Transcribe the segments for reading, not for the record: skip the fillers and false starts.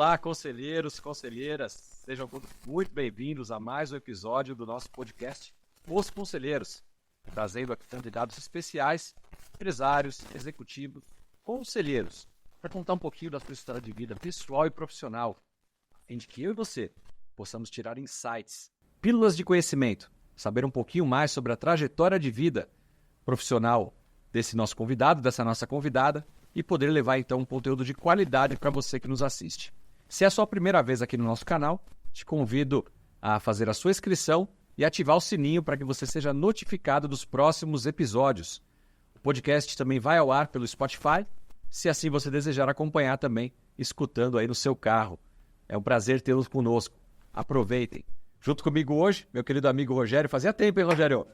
Olá, conselheiros, conselheiras, sejam muito bem-vindos a mais um episódio do nosso podcast Os Conselheiros, trazendo aqui candidatos especiais, empresários, executivos, conselheiros, para contar um pouquinho da sua história de vida pessoal e profissional, em que eu e você possamos tirar insights, pílulas de conhecimento, saber um pouquinho mais sobre a trajetória de vida profissional desse nosso convidado, dessa nossa convidada, e poder levar então um conteúdo de qualidade para você que nos assiste. Se é a sua primeira vez aqui no nosso canal, te convido a fazer a sua inscrição e ativar o sininho para que você seja notificado dos próximos episódios. O podcast também vai ao ar pelo Spotify, se assim você desejar acompanhar também, escutando aí no seu carro. É um prazer tê-los conosco. Aproveitem. Junto comigo hoje, meu querido amigo Rogério. Fazia tempo, hein, Rogério?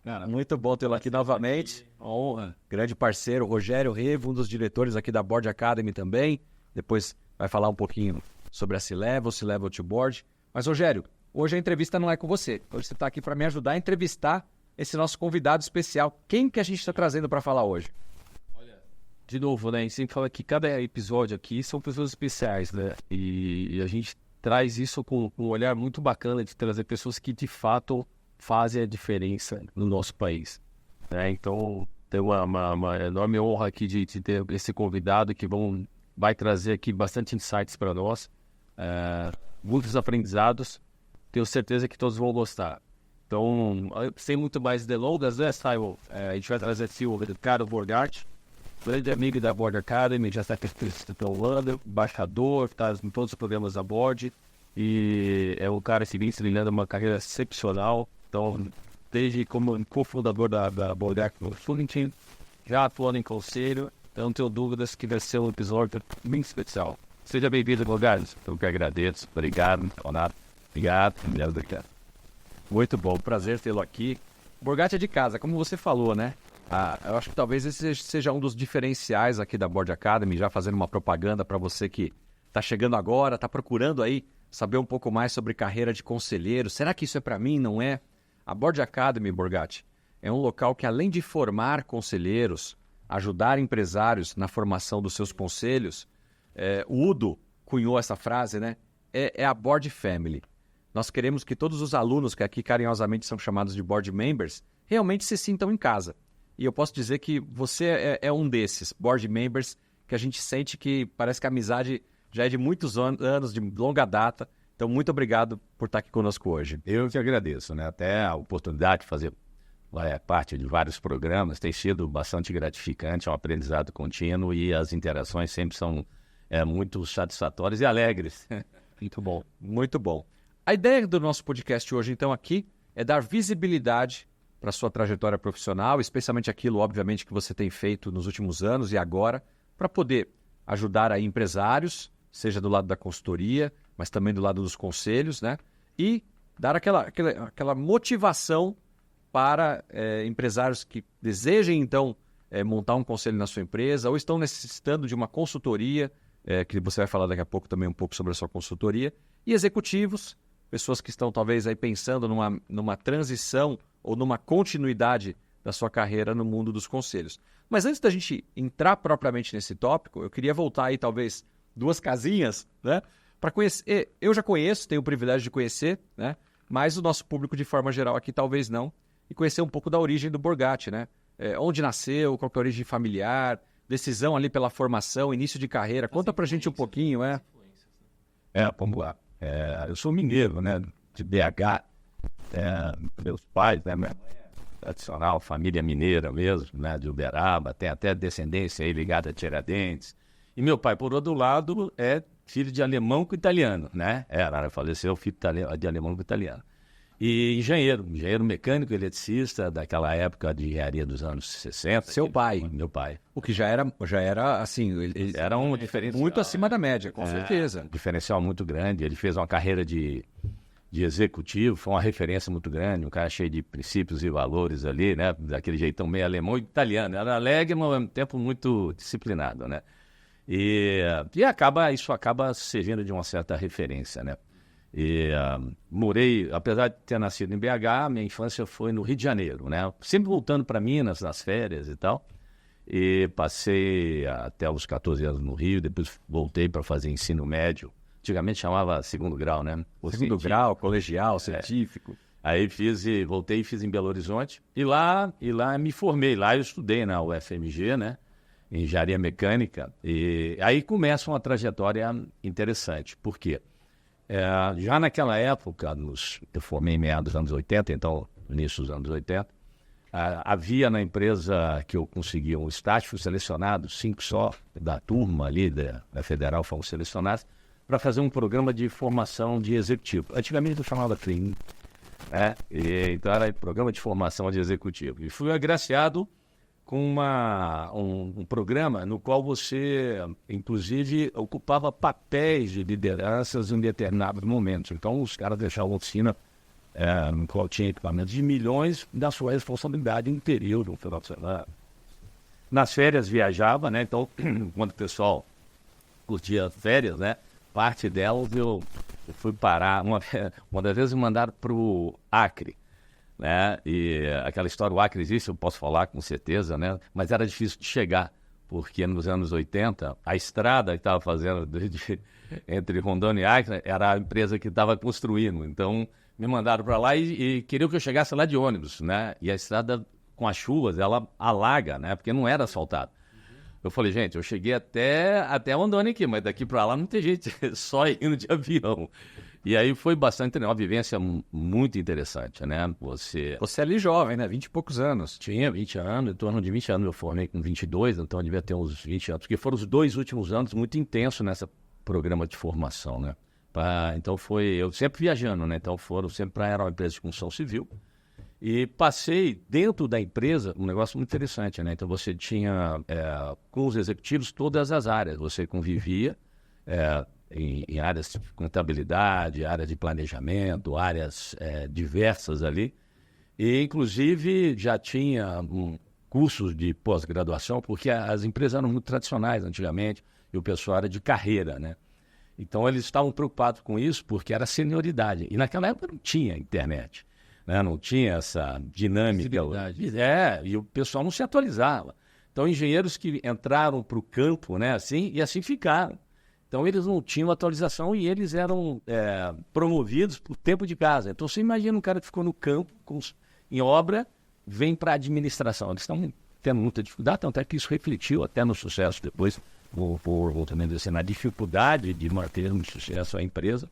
Cara, muito bom tê-lo aqui novamente. Uma honra. Grande parceiro, Rogério Revo, um dos diretores aqui da Board Academy também. Depois vai falar um pouquinho sobre a C-Level, C-Level to Board. Mas, Rogério, hoje a entrevista não é com você. Hoje você está aqui para me ajudar a entrevistar esse nosso convidado especial. Quem que a gente está trazendo para falar hoje? Olha, de novo, né? A gente sempre fala que cada episódio aqui são pessoas especiais, né? E a gente traz isso com um olhar muito bacana de trazer pessoas que, de fato, fazem a diferença no nosso país, né? Então, tem uma enorme honra aqui de ter esse convidado que vai trazer aqui bastante insights para nós, muitos aprendizados. Tenho certeza que todos vão gostar. Então, sem muito mais delongas, né, Simon? A gente vai trazer aqui o Ricardo Borgatti, grande amigo da Board Academy, já está pela Holanda, embaixador, está em todos os programas da Board, e é um cara que vem trilhando uma carreira excepcional. Então, desde como cofundador da Board Academy, já atuando em conselho, então não tenho dúvidas que vai ser um episódio bem especial. Seja bem-vindo, Borgatti. Eu que agradeço. Obrigado, Leonardo. Obrigado. Muito bom, prazer tê-lo aqui. Borgatti é de casa, como você falou, né? Eu acho que talvez esse seja um dos diferenciais aqui da Board Academy, já fazendo uma propaganda para você que está chegando agora, está procurando aí saber um pouco mais sobre carreira de conselheiro. Será que isso é para mim? Não é? A Board Academy, Borgatti, é um local que, além de formar conselheiros, ajudar empresários na formação dos seus conselhos, o Udo cunhou essa frase, né? É a Board Family. Nós queremos que todos os alunos, que aqui carinhosamente são chamados de Board Members, realmente se sintam em casa. E eu posso dizer que você é um desses Board Members que a gente sente que parece que a amizade já é de muitos anos, de longa data. Então, muito obrigado por estar aqui conosco hoje. Eu que agradeço, né? Até a oportunidade de fazer parte de vários programas tem sido bastante gratificante, é um aprendizado contínuo e as interações sempre são muito satisfatórias e alegres. Muito bom, muito bom. A ideia do nosso podcast hoje, então, aqui é dar visibilidade para a sua trajetória profissional, especialmente aquilo, obviamente, que você tem feito nos últimos anos e agora, para poder ajudar aí empresários, seja do lado da consultoria, mas também do lado dos conselhos, né? E dar aquela motivação para empresários que desejem, então, montar um conselho na sua empresa ou estão necessitando de uma consultoria, que você vai falar daqui a pouco também um pouco sobre a sua consultoria, e executivos, pessoas que estão talvez aí pensando numa transição ou numa continuidade da sua carreira no mundo dos conselhos. Mas antes da gente entrar propriamente nesse tópico, eu queria voltar aí talvez 2 casinhas, né? Para conhecer, eu já conheço, tenho o privilégio de conhecer, né? Mas o nosso público de forma geral aqui talvez não, e conhecer um pouco da origem do Borgatti, né? Onde nasceu, qual que é a origem familiar, decisão ali pela formação, início de carreira. Conta pra gente um pouquinho, Vamos lá. Eu sou mineiro, né? De BH. Meus pais, né? Minha mãe é tradicional, família mineira mesmo, né? De Uberaba, tem até descendência aí ligada a Tiradentes. E meu pai, por outro lado, é filho de alemão com italiano, né? Faleceu filho de alemão com italiano. E engenheiro mecânico, eletricista, daquela época de engenharia dos anos 60. Seu pai? Meu pai. O que já era assim, ele era um diferencial. Muito acima da média, com certeza. Diferencial muito grande. Ele fez uma carreira de executivo, foi uma referência muito grande, um cara cheio de princípios e valores ali, né? Daquele jeitão meio alemão e italiano. Era alegre, mas ao mesmo tempo muito disciplinado, né? E isso acaba servindo de uma certa referência, né? E morei, apesar de ter nascido em BH, minha infância foi no Rio de Janeiro, né? Sempre voltando para Minas nas férias e tal. E passei até os 14 anos no Rio, depois voltei para fazer ensino médio antigamente chamava segundo grau, né? Segundo grau, colegial, científico. Aí voltei e fiz em Belo Horizonte. E lá me formei. Lá eu estudei na UFMG, né? Engenharia Mecânica. E aí começa uma trajetória interessante. Por quê? Já naquela época, eu formei em meados dos anos 80, então, início dos anos 80, havia na empresa que eu consegui um estágio, fui selecionado, 5 só da turma ali da Federal foram selecionados, para fazer um programa de formação de executivo. Antigamente eu chamava TRIN, né? Então era programa de formação de executivo. E fui agraciado com um programa no qual você, inclusive, ocupava papéis de lideranças em determinados momentos. Então os caras deixavam oficina no qual tinha equipamentos de milhões da sua responsabilidade em período, um final de semana. Nas férias viajava, né? Então, quando o pessoal curtia as férias, né? Parte delas eu fui parar. Uma das vezes me mandaram para o Acre, né? E aquela história, o Acre existe, eu posso falar com certeza, né? Mas era difícil de chegar, porque nos anos 80, a estrada que estava fazendo entre Rondônia e Acre era a empresa que estava construindo. Então, me mandaram para lá e queriam que eu chegasse lá de ônibus, né? E a estrada, com as chuvas, ela alaga, né? Porque não era asfaltado. Eu falei, gente, eu cheguei até Rondônia aqui, mas daqui para lá não tem jeito, só indo de avião. E aí foi uma vivência muito interessante, né? Você é ali jovem, né? 20 e poucos anos. Tinha 20 anos, em torno de 20 anos eu formei com 22, então eu devia ter uns 20 anos, porque foram os 2 últimos anos muito intensos nessa programa de formação, né? Então eu sempre viajando, né? Então era uma empresa de construção civil. E passei dentro da empresa um negócio muito interessante, né? Então você tinha com os executivos todas as áreas. Você convivia em áreas de contabilidade, área de planejamento, áreas diversas ali. E inclusive já tinha cursos de pós-graduação, porque as empresas eram muito tradicionais antigamente e o pessoal era de carreira, né? Então, eles estavam preocupados com isso porque era senioridade. E naquela época não tinha internet, né? Não tinha essa dinâmica. E o pessoal não se atualizava. Então, engenheiros que entraram para o campo, né, assim, e assim ficaram. Então, eles não tinham atualização e eles eram promovidos por tempo de casa. Então, você imagina um cara que ficou no campo, em obra, vem para a administração. Eles estão tendo muita dificuldade, tanto é que isso refletiu até no sucesso depois. Vou também dizer, na dificuldade de manter um sucesso a empresa,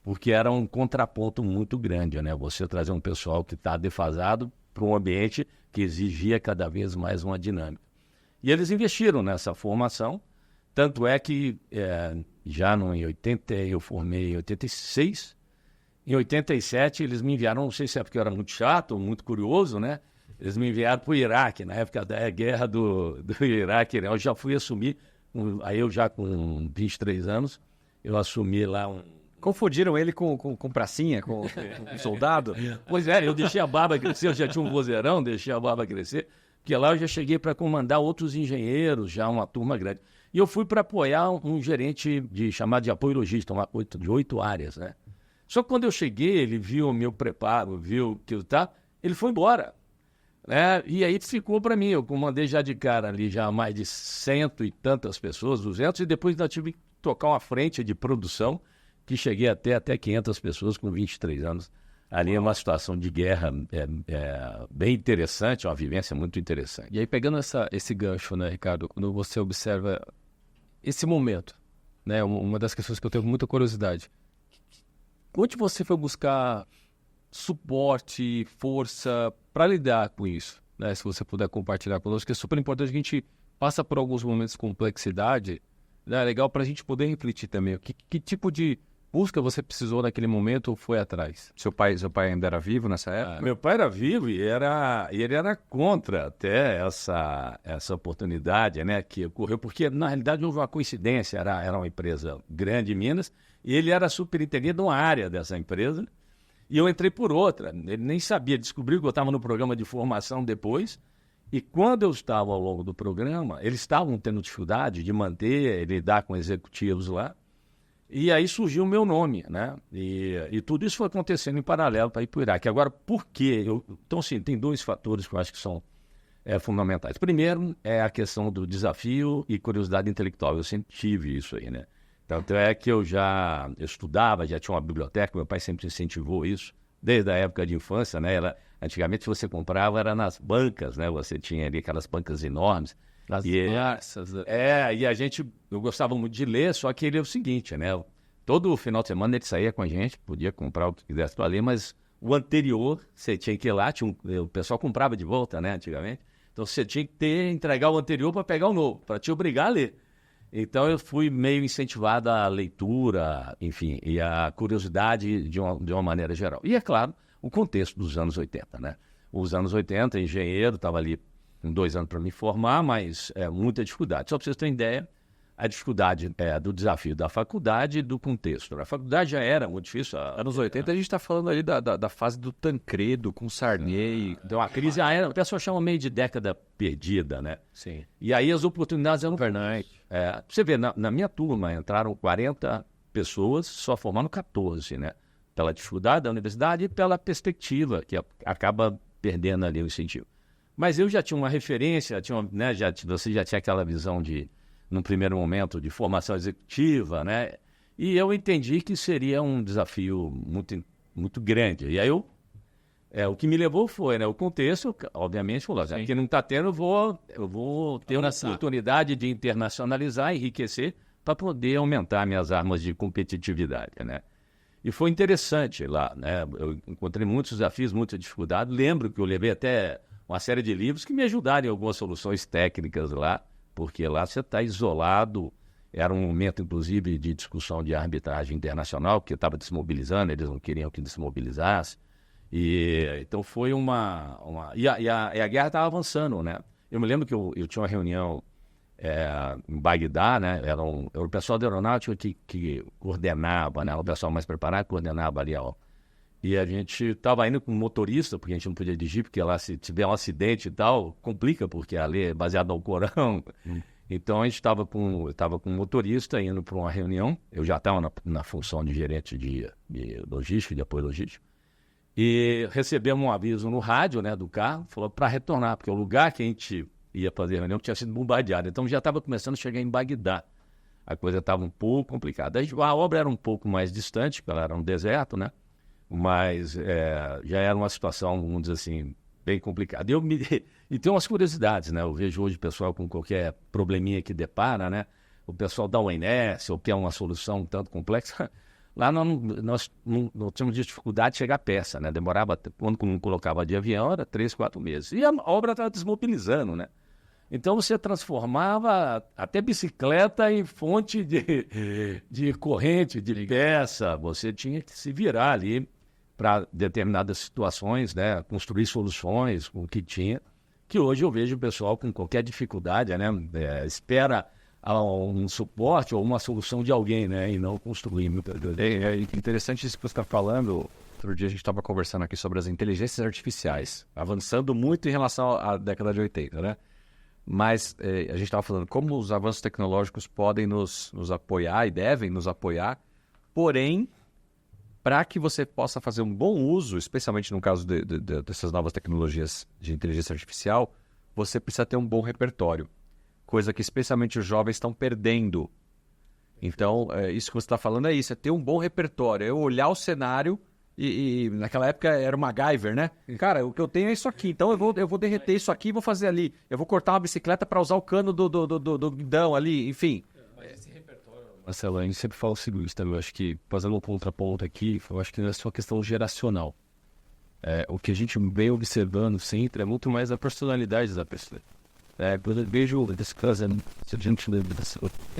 porque era um contraponto muito grande, né? Você trazer um pessoal que está defasado para um ambiente que exigia cada vez mais uma dinâmica. E eles investiram nessa formação, tanto é que em 80, eu formei em 86, em 87 eles me enviaram, não sei se é porque eu era muito chato, muito curioso, né? Eles me enviaram para o Iraque, na época da guerra do Iraque, né? Eu já fui assumir. Aí eu já com 23 anos, eu assumi lá Confundiram ele com pracinha, com soldado? Pois eu deixei a barba crescer, eu já tinha um vozeirão, deixei a barba crescer, porque lá eu já cheguei para comandar outros engenheiros, já uma turma grande. E eu fui para apoiar um gerente chamado de apoio logístico, de 8 áreas, né? Só que quando eu cheguei, ele viu o meu preparo, viu que eu estava, ele foi embora. E aí ficou para mim, eu comandei já de cara ali já mais de 100 e tantas pessoas, 200, e depois ainda tive que tocar uma frente de produção que cheguei até 500 pessoas com 23 anos. Ali é uma situação de guerra bem interessante, uma vivência muito interessante. E aí pegando esse gancho, né, Ricardo, quando você observa esse momento, né, uma das questões que eu tenho muita curiosidade, onde você foi buscar suporte, força para lidar com isso, né? Se você puder compartilhar conosco, que é super importante que a gente passa por alguns momentos de complexidade, né? É legal para a gente poder refletir também. Que tipo de busca você precisou naquele momento ou foi atrás? Seu pai ainda era vivo nessa época? Meu pai era vivo e ele era contra até essa oportunidade, né, que ocorreu, porque na realidade houve uma coincidência, era uma empresa grande em Minas, e ele era superintendente de uma área dessa empresa, e eu entrei por outra. Ele nem sabia, descobriu que eu estava no programa de formação depois. E quando eu estava ao longo do programa, eles estavam tendo dificuldade de manter, lidar com executivos lá. E aí surgiu o meu nome, né? E tudo isso foi acontecendo em paralelo para ir para o Iraque. Agora, por quê? Então, assim, tem 2 fatores que eu acho que são fundamentais. Primeiro, é a questão do desafio e curiosidade intelectual. Eu sempre tive isso aí, né? Tanto é que eu estudava, já tinha uma biblioteca, meu pai sempre incentivou isso, desde a época de infância, né? Antigamente você comprava, era nas bancas, né? Você tinha ali aquelas bancas enormes. As E, massas. eu gostava muito de ler, só que ele é o seguinte, né? Todo final de semana ele saía com a gente, podia comprar o que quisesse para ler, mas o anterior, você tinha que ir lá, o pessoal comprava de volta, né, antigamente. Então você tinha que entregar o anterior para pegar o novo, para te obrigar a ler. Então eu fui meio incentivado à leitura, enfim, e à curiosidade de uma maneira geral. E, é claro, o contexto dos anos 80, né? Os anos 80, engenheiro, estava ali com 2 anos para me formar, mas muita dificuldade. Só para vocês terem ideia, a dificuldade do desafio da faculdade e do contexto. A faculdade já era muito difícil. Anos 80 a gente está falando ali da fase do Tancredo com Sarney. Então a crise o pessoal chama meio de década perdida, né? Sim. E aí as oportunidades eram... Fernandes. Você vê, na minha turma entraram 40 pessoas, só formaram 14, né? Pela dificuldade da universidade e pela perspectiva, que acaba perdendo ali o incentivo. Mas eu já tinha uma referência, você já tinha aquela visão num primeiro momento, de formação executiva, né? E eu entendi que seria um desafio muito, muito grande. E aí o que me levou foi, né? O contexto, obviamente, falou, já que não está tendo, eu vou ter uma oportunidade de internacionalizar, enriquecer, para poder aumentar minhas armas de competitividade, né? E foi interessante lá, né? Eu encontrei muitos desafios, muita dificuldade. Lembro que eu levei até uma série de livros que me ajudaram em algumas soluções técnicas lá, porque lá você está isolado. Era um momento, inclusive, de discussão de arbitragem internacional, porque estava desmobilizando, eles não queriam que desmobilizasse. Então foi E a guerra estava avançando, né? Eu me lembro que eu tinha uma reunião em Bagdá, né? Era o pessoal da aeronáutica que coordenava, né? O pessoal mais preparado coordenava ali, ó. E a gente estava indo com um motorista, porque a gente não podia dirigir, porque lá se tiver um acidente e tal, complica, porque a lei é baseada no Corão. Então a gente estava com um motorista indo para uma reunião. Eu já estava na função de gerente de logística, de apoio logístico. E recebemos um aviso no rádio, né, do carro, falou para retornar, porque o lugar que a gente ia fazer a reunião tinha sido bombardeado. Então já estava começando a chegar em Bagdá. A coisa estava um pouco complicada. A obra era um pouco mais distante, porque ela era um deserto, né? Mas já era uma situação, vamos dizer assim, bem complicada. E tem umas curiosidades, né? Eu vejo hoje o pessoal com qualquer probleminha que depara, né? O pessoal dá uma inércia ou quer uma solução um tanto complexa. Lá nós não tínhamos dificuldade de chegar à peça, né? Demorava, quando não colocava de avião, era 3, 4 meses. E a obra estava desmobilizando, né? Então você transformava até bicicleta em fonte de corrente, de peça. Você tinha que se virar ali para determinadas situações, né? Construir soluções com o que tinha. Que hoje eu vejo o pessoal com qualquer dificuldade, né? Espera um suporte ou uma solução de alguém, né? E não construir. É interessante isso que você está falando. Outro dia a gente estava conversando aqui sobre as inteligências artificiais, avançando muito em relação à década de 80, né? Mas a gente estava falando como os avanços tecnológicos podem nos apoiar e devem nos apoiar, porém, para que você possa fazer um bom uso, especialmente no caso dessas novas tecnologias de inteligência artificial, você precisa ter um bom repertório, coisa que especialmente os jovens estão perdendo. Então, isso que você está falando é isso, é ter um bom repertório, é olhar o cenário. E naquela época era o MacGyver, né? Cara, o que eu tenho é isso aqui, então eu vou derreter isso aqui e vou fazer ali. Eu vou cortar uma bicicleta para usar o cano do guidão ali, enfim. Mas esse repertório, Marcelo, a gente sempre fala o seguinte também, eu acho que, fazendo um contraponto aqui, eu acho que não é só questão geracional. O que a gente vem observando sempre é muito mais a personalidade da pessoa. Quando eu vejo esse caso, se a gente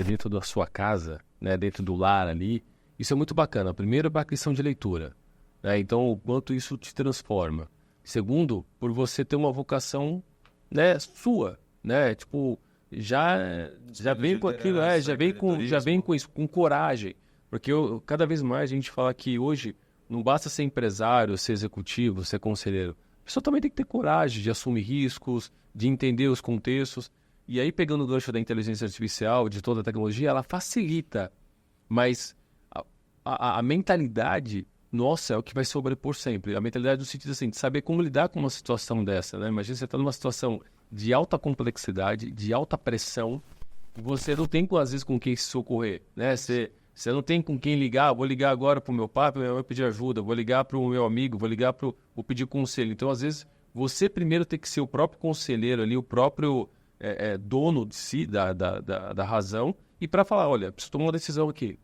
dentro da sua casa, né, dentro do lar ali, isso é muito bacana. Primeiro, é a questão de leitura. Então, o quanto isso te transforma. Segundo, por você ter uma vocação, né, sua, né? Tipo, já vem com aquilo, já vem com isso, com coragem. Porque cada vez mais a gente fala que hoje não basta ser empresário, ser executivo, ser conselheiro. A pessoa também tem que ter coragem de assumir riscos, de entender os contextos. E aí, pegando o gancho da inteligência artificial, de toda a tecnologia, ela facilita. Mas a mentalidade... Nossa, é o que vai sobrepor sempre. A mentalidade no sentido assim, de saber como lidar com uma situação dessa, né? Imagina você está numa situação de alta complexidade, de alta pressão, e você não tem, às vezes, com quem se socorrer, né? Você não tem com quem ligar, vou ligar agora para o meu pai, para minha mãe pedir ajuda, vou ligar para o meu amigo, vou pedir conselho. Então, às vezes, você primeiro tem que ser o próprio conselheiro ali, o próprio dono de si, da razão, e para falar, olha, preciso tomar uma decisão aqui.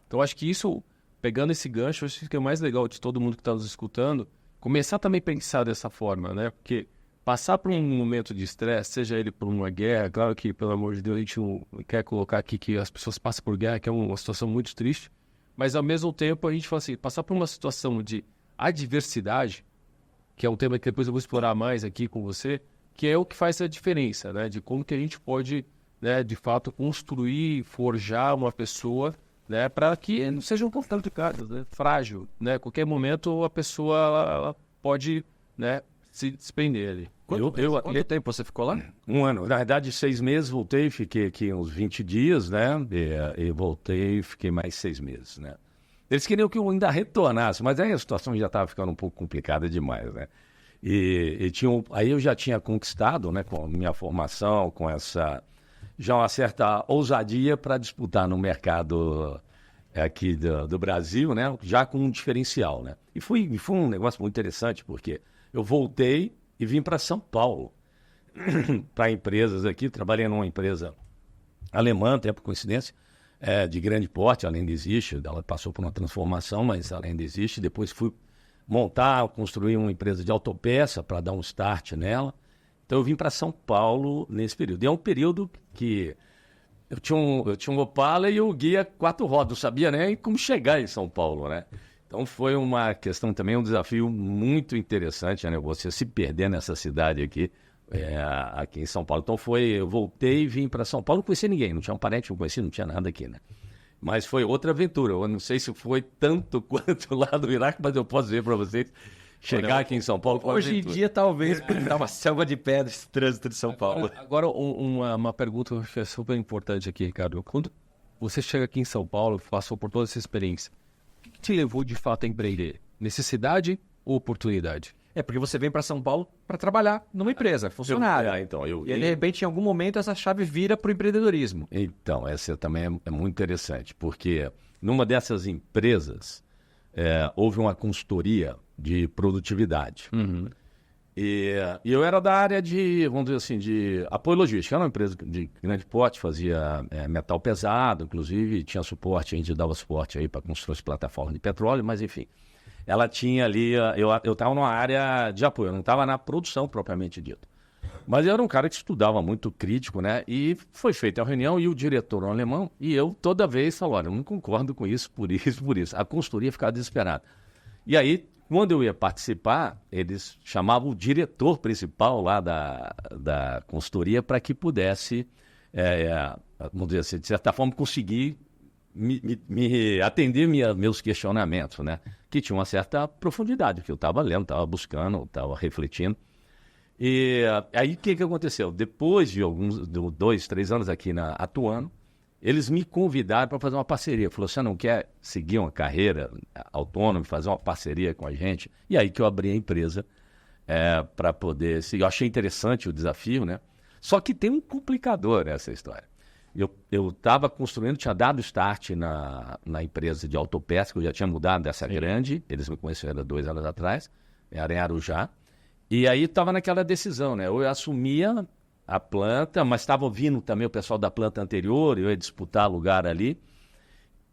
Então, acho que isso, pegando esse gancho, acho que é o mais legal de todo mundo que está nos escutando, começar também a pensar dessa forma, né? Porque passar por um momento de estresse, seja ele por uma guerra, claro que, pelo amor de Deus, a gente não quer colocar aqui que as pessoas passam por guerra, que é uma situação muito triste, mas ao mesmo tempo a gente fala assim, passar por uma situação de adversidade, que é um tema que depois eu vou explorar mais aqui com você, que é o que faz a diferença, né? De como que a gente pode, né, de fato, construir, forjar uma pessoa, né, para que não seja um complicado, né, frágil, né? Qualquer momento a pessoa ela pode, né, se desprender ali. Quanto tempo você ficou lá? Um ano. Na verdade, 6 meses, voltei, fiquei aqui uns 20 dias, né? E voltei e fiquei mais 6 meses, né? Eles queriam que eu ainda retornasse, mas aí a situação já estava ficando um pouco complicada demais, né? Aí eu já tinha conquistado, né, com a minha formação, com essa já uma certa ousadia para disputar no mercado aqui do Brasil, né? Já com um diferencial, né? E foi um negócio muito interessante, porque eu voltei e vim para São Paulo, para empresas aqui. Trabalhei numa empresa alemã, até por coincidência, de grande porte, além de existe. Ela passou por uma transformação, mas além de existe. Depois fui construir uma empresa de autopeça para dar um start nela. Então eu vim para São Paulo nesse período. E é um período que eu tinha um Opala e o guia 4 rodas, não sabia nem como chegar em São Paulo, né? Então foi uma questão também, um desafio muito interessante, né? Você se perder nessa cidade aqui, aqui em São Paulo. Então eu voltei e vim para São Paulo, não conhecia ninguém, não tinha um parente, não conhecia, não tinha nada aqui, né? Mas foi outra aventura. Eu não sei se foi tanto quanto lá do Iraque, mas eu posso dizer para vocês, chegar aqui em São Paulo foi hoje em dia, talvez, porque tá uma selva de pedra esse trânsito de São Paulo. Agora, uma pergunta que é super importante aqui, Ricardo. Quando você chega aqui em São Paulo, passou por toda essa experiência, o que te levou de fato a empreender? Necessidade ou oportunidade? Porque você vem para São Paulo para trabalhar numa empresa, funcionário. E aí, de repente, em algum momento, essa chave vira para o empreendedorismo. Então, essa também é muito interessante, porque numa dessas empresas houve uma consultoria de produtividade. Uhum. E eu era da área de, vamos dizer assim, de apoio logístico. Era uma empresa de grande porte, fazia metal pesado, inclusive tinha suporte, a gente dava suporte aí para construir as plataformas de petróleo, mas enfim. Ela tinha ali, eu estava numa área de apoio, eu não estava na produção propriamente dito. Mas eu era um cara que estudava muito crítico, né? E foi feita a reunião e o diretor, um alemão, e eu toda vez falo, olha, eu não concordo com isso, por isso, por isso. A consultoria ficava desesperada. E aí, quando eu ia participar, eles chamavam o diretor principal lá da consultoria para que pudesse, vamos dizer assim, de certa forma, conseguir me atender meus questionamentos, né? Que tinha uma certa profundidade, que eu estava lendo, estava buscando, estava refletindo. E aí, o que aconteceu? Depois de 2, 3 anos aqui atuando, eles me convidaram para fazer uma parceria. Falou, você não quer seguir uma carreira autônoma, fazer uma parceria com a gente? E aí que eu abri a empresa para poder seguir. Eu achei interessante o desafio, né? Só que tem um complicador nessa história. Eu estava construindo, tinha dado start na empresa de autopeça, que eu já tinha mudado dessa grande, eles me conheceram há 2 anos atrás, era em Arujá. E aí estava naquela decisão, né? Ou eu assumia a planta, mas estava vindo também o pessoal da planta anterior, eu ia disputar lugar ali,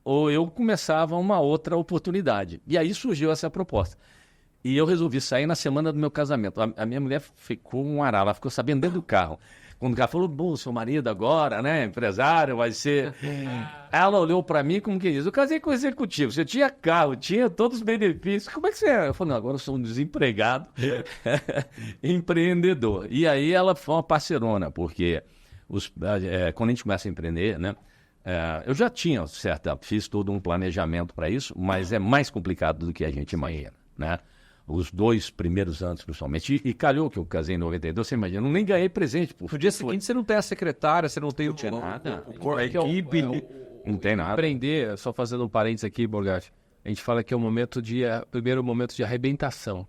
ou eu começava uma outra oportunidade. E aí surgiu essa proposta. E eu resolvi sair na semana do meu casamento. A minha mulher ficou um arara, ela ficou sabendo dentro do carro. Quando o cara falou, bom, seu marido agora, né, empresário, vai ser... Ela olhou para mim como que diz, eu casei com o executivo, você tinha carro, tinha todos os benefícios, como é que você é? Eu falei, não, agora eu sou um desempregado, empreendedor. E aí ela foi uma parceirona, porque quando a gente começa a empreender, né, eu já tinha fiz todo um planejamento para isso, mas é mais complicado do que a gente imagina, né? Os 2 primeiros anos, principalmente. E calhou que eu casei em 92, você imagina, eu nem ganhei presente. No dia seguinte você não tem a secretária, você não tem nada. A equipe. Não tem nada. Empreender, só fazendo um parênteses aqui, Borgatti, a gente fala que é o primeiro momento de arrebentação.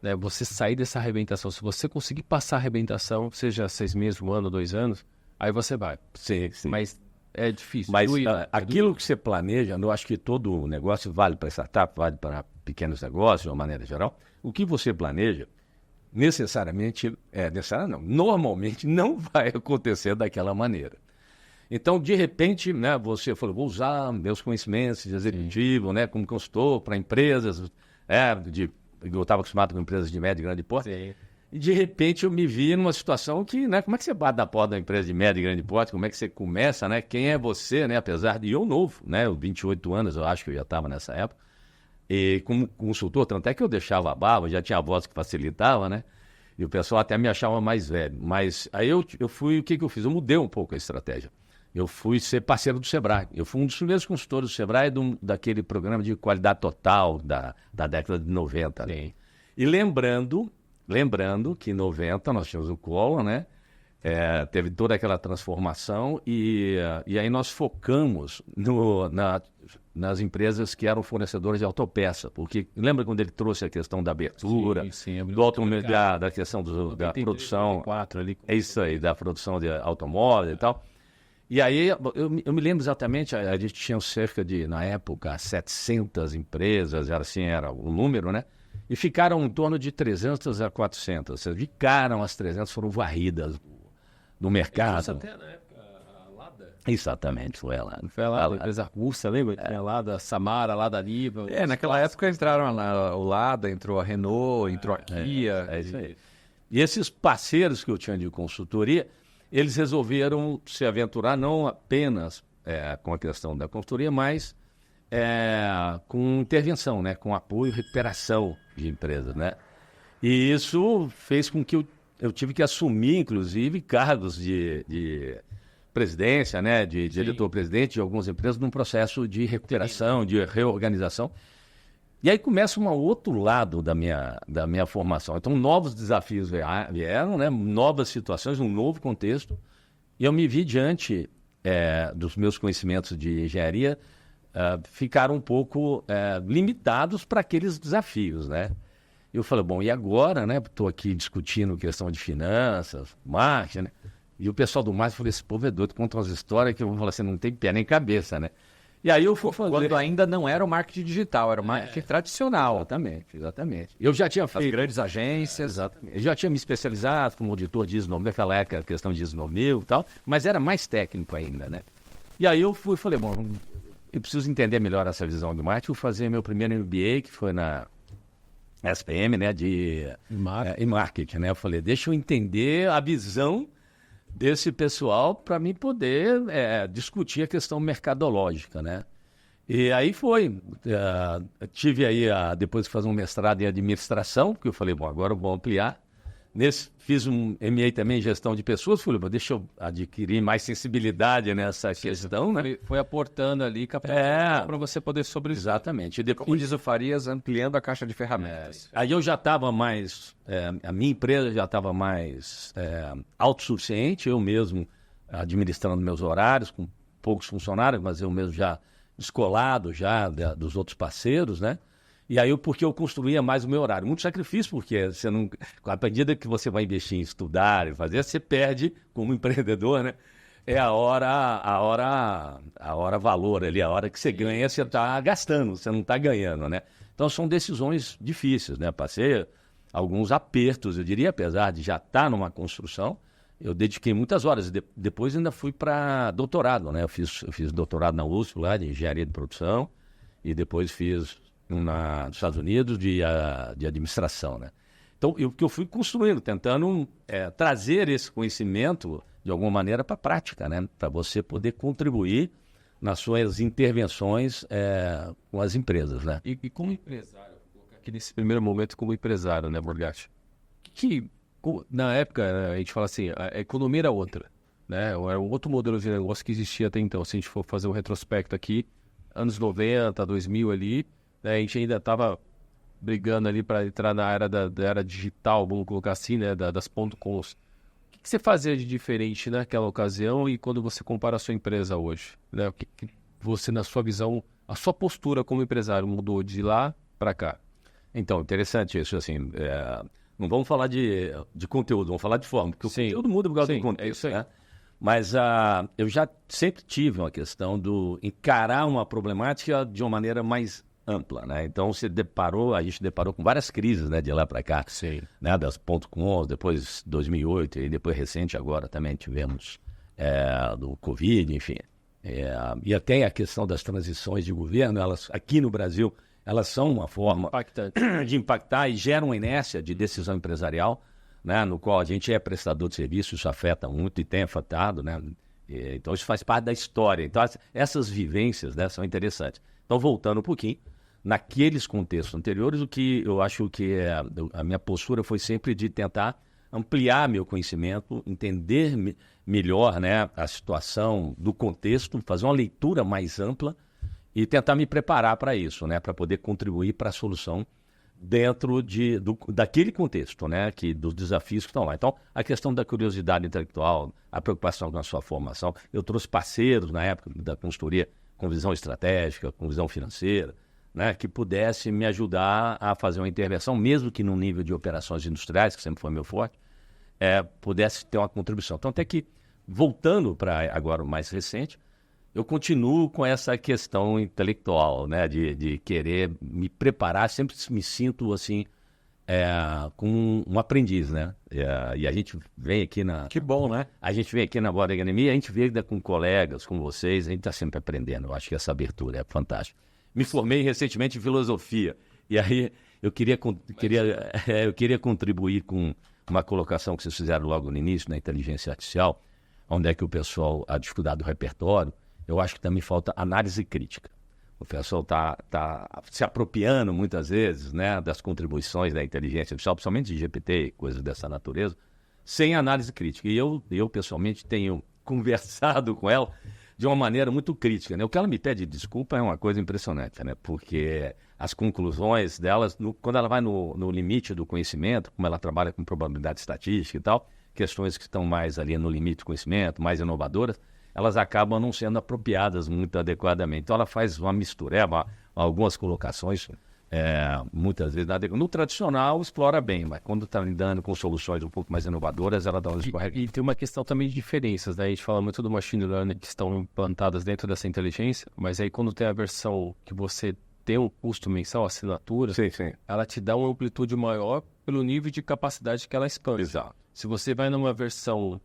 Né? Você sair dessa arrebentação. Se você conseguir passar a arrebentação, seja 6 meses, 1 ano, 2 anos, aí você vai. Sim. Mas É difícil. Mas Doído, aquilo que você planeja, eu acho que todo negócio vale para startup, vale para pequenos negócios, de uma maneira geral. O que você planeja, normalmente não vai acontecer daquela maneira. Então, de repente, né, você falou, vou usar meus conhecimentos de executivo, né, como consultor para empresas, eu estava acostumado com empresas de médio e grande porte. Sim. E de repente eu me vi numa situação que, né, como é que você bate na porta da empresa de médio e grande porte? Como é que você começa, né? Quem é você, né? Apesar de eu novo, né? Eu 28 anos, eu acho que eu já estava nessa época. E como consultor, tanto é que eu deixava a barba, já tinha a voz que facilitava, né? E o pessoal até me achava mais velho. Mas aí eu fui, o que eu fiz? Eu mudei um pouco a estratégia. Eu fui ser parceiro do Sebrae. Eu fui um dos primeiros consultores do Sebrae daquele programa de qualidade total da década de 90. Né? E lembrando que em 90 nós tínhamos o Collor, né? Teve toda aquela transformação e aí nós focamos nas empresas que eram fornecedoras de autopeça, porque lembra quando ele trouxe a questão da abertura, da questão da produção, ali, é isso aí, da produção de automóveis e tal. E aí eu me lembro exatamente, a gente tinha cerca de, na época, 700 empresas, era o número, né? E ficaram em torno de 300 a 400. Ficaram as 300, foram varridas do mercado. Até na época, a Lada. Exatamente, foi ela. Foi lá, a empresa russa, lembra? Tinha a Lada, Samara, a Lada Niva. Naquela época entraram o Lada, entrou a Renault, entrou a Kia. É isso aí. E esses parceiros que eu tinha de consultoria, eles resolveram se aventurar não apenas com a questão da consultoria, mas com intervenção, né? Com apoio e recuperação de empresas, né? E isso fez com que eu tive que assumir, inclusive, cargos de presidência, né? De diretor-presidente de algumas empresas num processo de recuperação, de reorganização. E aí começa um outro lado da minha formação. Então, novos desafios vieram, né? Novas situações, um novo contexto. E eu me vi diante dos meus conhecimentos de engenharia, ficaram um pouco limitados para aqueles desafios, né? Eu falei, bom, e agora, né? Estou aqui discutindo questão de finanças, marketing, né? E o pessoal do marketing falou, esse povo é doido, conta umas histórias que eu vou falar assim, não tem pé nem cabeça, né? E aí eu fui fazer... Quando ainda não era o marketing digital, era o marketing tradicional. Exatamente. Eu já tinha feito... As grandes agências. Exatamente. Eu já tinha me especializado como auditor de ISO 9000, naquela época, a questão de ISO 9000 e tal, mas era mais técnico ainda, né? E aí eu falei, bom, eu preciso entender melhor essa visão do marketing, vou fazer meu primeiro MBA, que foi na SPM, né, em marketing, né? Eu falei, deixa eu entender a visão desse pessoal para mim poder discutir a questão mercadológica, né? E aí foi. Tive aí, depois de fazer um mestrado em administração, porque eu falei, bom, agora eu vou ampliar. Fiz um MA também em gestão de pessoas, falei, deixa eu adquirir mais sensibilidade nessa questão, né? Foi aportando ali para você poder sobreviver. Exatamente. E depois, como diz o Farias, ampliando a caixa de ferramentas. Aí eu já estava mais... a minha empresa já estava mais autossuficiente, eu mesmo administrando meus horários, com poucos funcionários, mas eu mesmo já descolado já dos outros parceiros, né? E aí, porque eu construía mais o meu horário. Muito sacrifício, porque você não, à medida que você vai investir em estudar e fazer, você perde como empreendedor, né? É a hora valor ali, a hora que você ganha, você está gastando, você não está ganhando, né? Então, são decisões difíceis, né? Passei alguns apertos, eu diria, apesar de já estar numa construção, eu dediquei muitas horas. Depois ainda fui para doutorado, né? Eu fiz doutorado na USP, lá, de engenharia de produção, e depois fiz nos Estados Unidos de administração, né? Então, eu fui construindo, tentando trazer esse conhecimento, de alguma maneira, para a prática, né? Para você poder contribuir nas suas intervenções com as empresas, né? E como empresário, aqui nesse primeiro momento como empresário, né, Borgatti? Na época, a gente fala assim, a economia era outra, né? Era um outro modelo de negócio que existia até então. Se a gente for fazer um retrospecto aqui, anos 90, 2000 ali, né, a gente ainda estava brigando ali para entrar na era da era digital, vamos colocar assim, né, das .coms. O que você fazia de diferente naquela ocasião e quando você compara a sua empresa hoje? Né? O que você, na sua visão, a sua postura como empresário mudou de lá para cá? Então, interessante isso, assim, não vamos falar de conteúdo, vamos falar de forma, porque o conteúdo muda por causa do conteúdo, é isso aí. né? Mas eu já sempre tive uma questão do encarar uma problemática de uma maneira mais ampla, né? Então, a gente deparou com várias crises, né, de lá para cá. Sim. Né, das .com, depois 2008 e depois recente agora também tivemos do Covid, enfim. E até a questão das transições de governo, elas aqui no Brasil, elas são uma forma de impactar e geram uma inércia de decisão empresarial, né, no qual a gente é prestador de serviço, isso afeta muito e tem afetado, né? Então isso faz parte da história. Então essas vivências, né, são interessantes. Então voltando um pouquinho, naqueles contextos anteriores, o que eu acho que a minha postura foi sempre de tentar ampliar meu conhecimento, entender melhor, né, a situação do contexto, fazer uma leitura mais ampla e tentar me preparar para isso, né, para poder contribuir para a solução dentro daquele contexto, né, dos desafios que estão lá. Então, a questão da curiosidade intelectual, a preocupação com a sua formação. Eu trouxe parceiros na época da consultoria com visão estratégica, com visão financeira, né, que pudesse me ajudar a fazer uma intervenção, mesmo que no nível de operações industriais, que sempre foi meu forte, pudesse ter uma contribuição. Então, até que, voltando para agora o mais recente, eu continuo com essa questão intelectual, né, de querer me preparar, sempre me sinto assim, como um aprendiz, né? E a gente vem aqui Que bom, né? A gente vem aqui na Board Academy, a gente vem com colegas, com vocês, a gente está sempre aprendendo. Eu acho que essa abertura é fantástica. Me formei recentemente em filosofia, e aí eu queria contribuir com uma colocação que vocês fizeram logo no início, na inteligência artificial, onde é que o pessoal, a dificuldade do repertório, eu acho que também falta análise crítica. O pessoal está se apropriando muitas vezes, né, das contribuições da inteligência artificial, principalmente de GPT e coisas dessa natureza, sem análise crítica. E eu pessoalmente tenho conversado com ela de uma maneira muito crítica, né? O que ela me pede desculpa é uma coisa impressionante, né? Porque as conclusões delas, quando ela vai no limite do conhecimento, como ela trabalha com probabilidade estatística e tal, questões que estão mais ali no limite do conhecimento, mais inovadoras, elas acabam não sendo apropriadas muito adequadamente. Então ela faz uma mistura, algumas colocações, muitas vezes no tradicional explora bem, mas quando está lidando com soluções um pouco mais inovadoras, ela dá umas escorregadas. E tem uma questão também de diferenças, né? A gente fala muito do machine learning que estão implantadas dentro dessa inteligência, mas aí quando tem a versão que você tem um custo mensal, assinatura, Sim. ela te dá uma amplitude maior pelo nível de capacidade que ela expande. Exato. Se você vai numa versão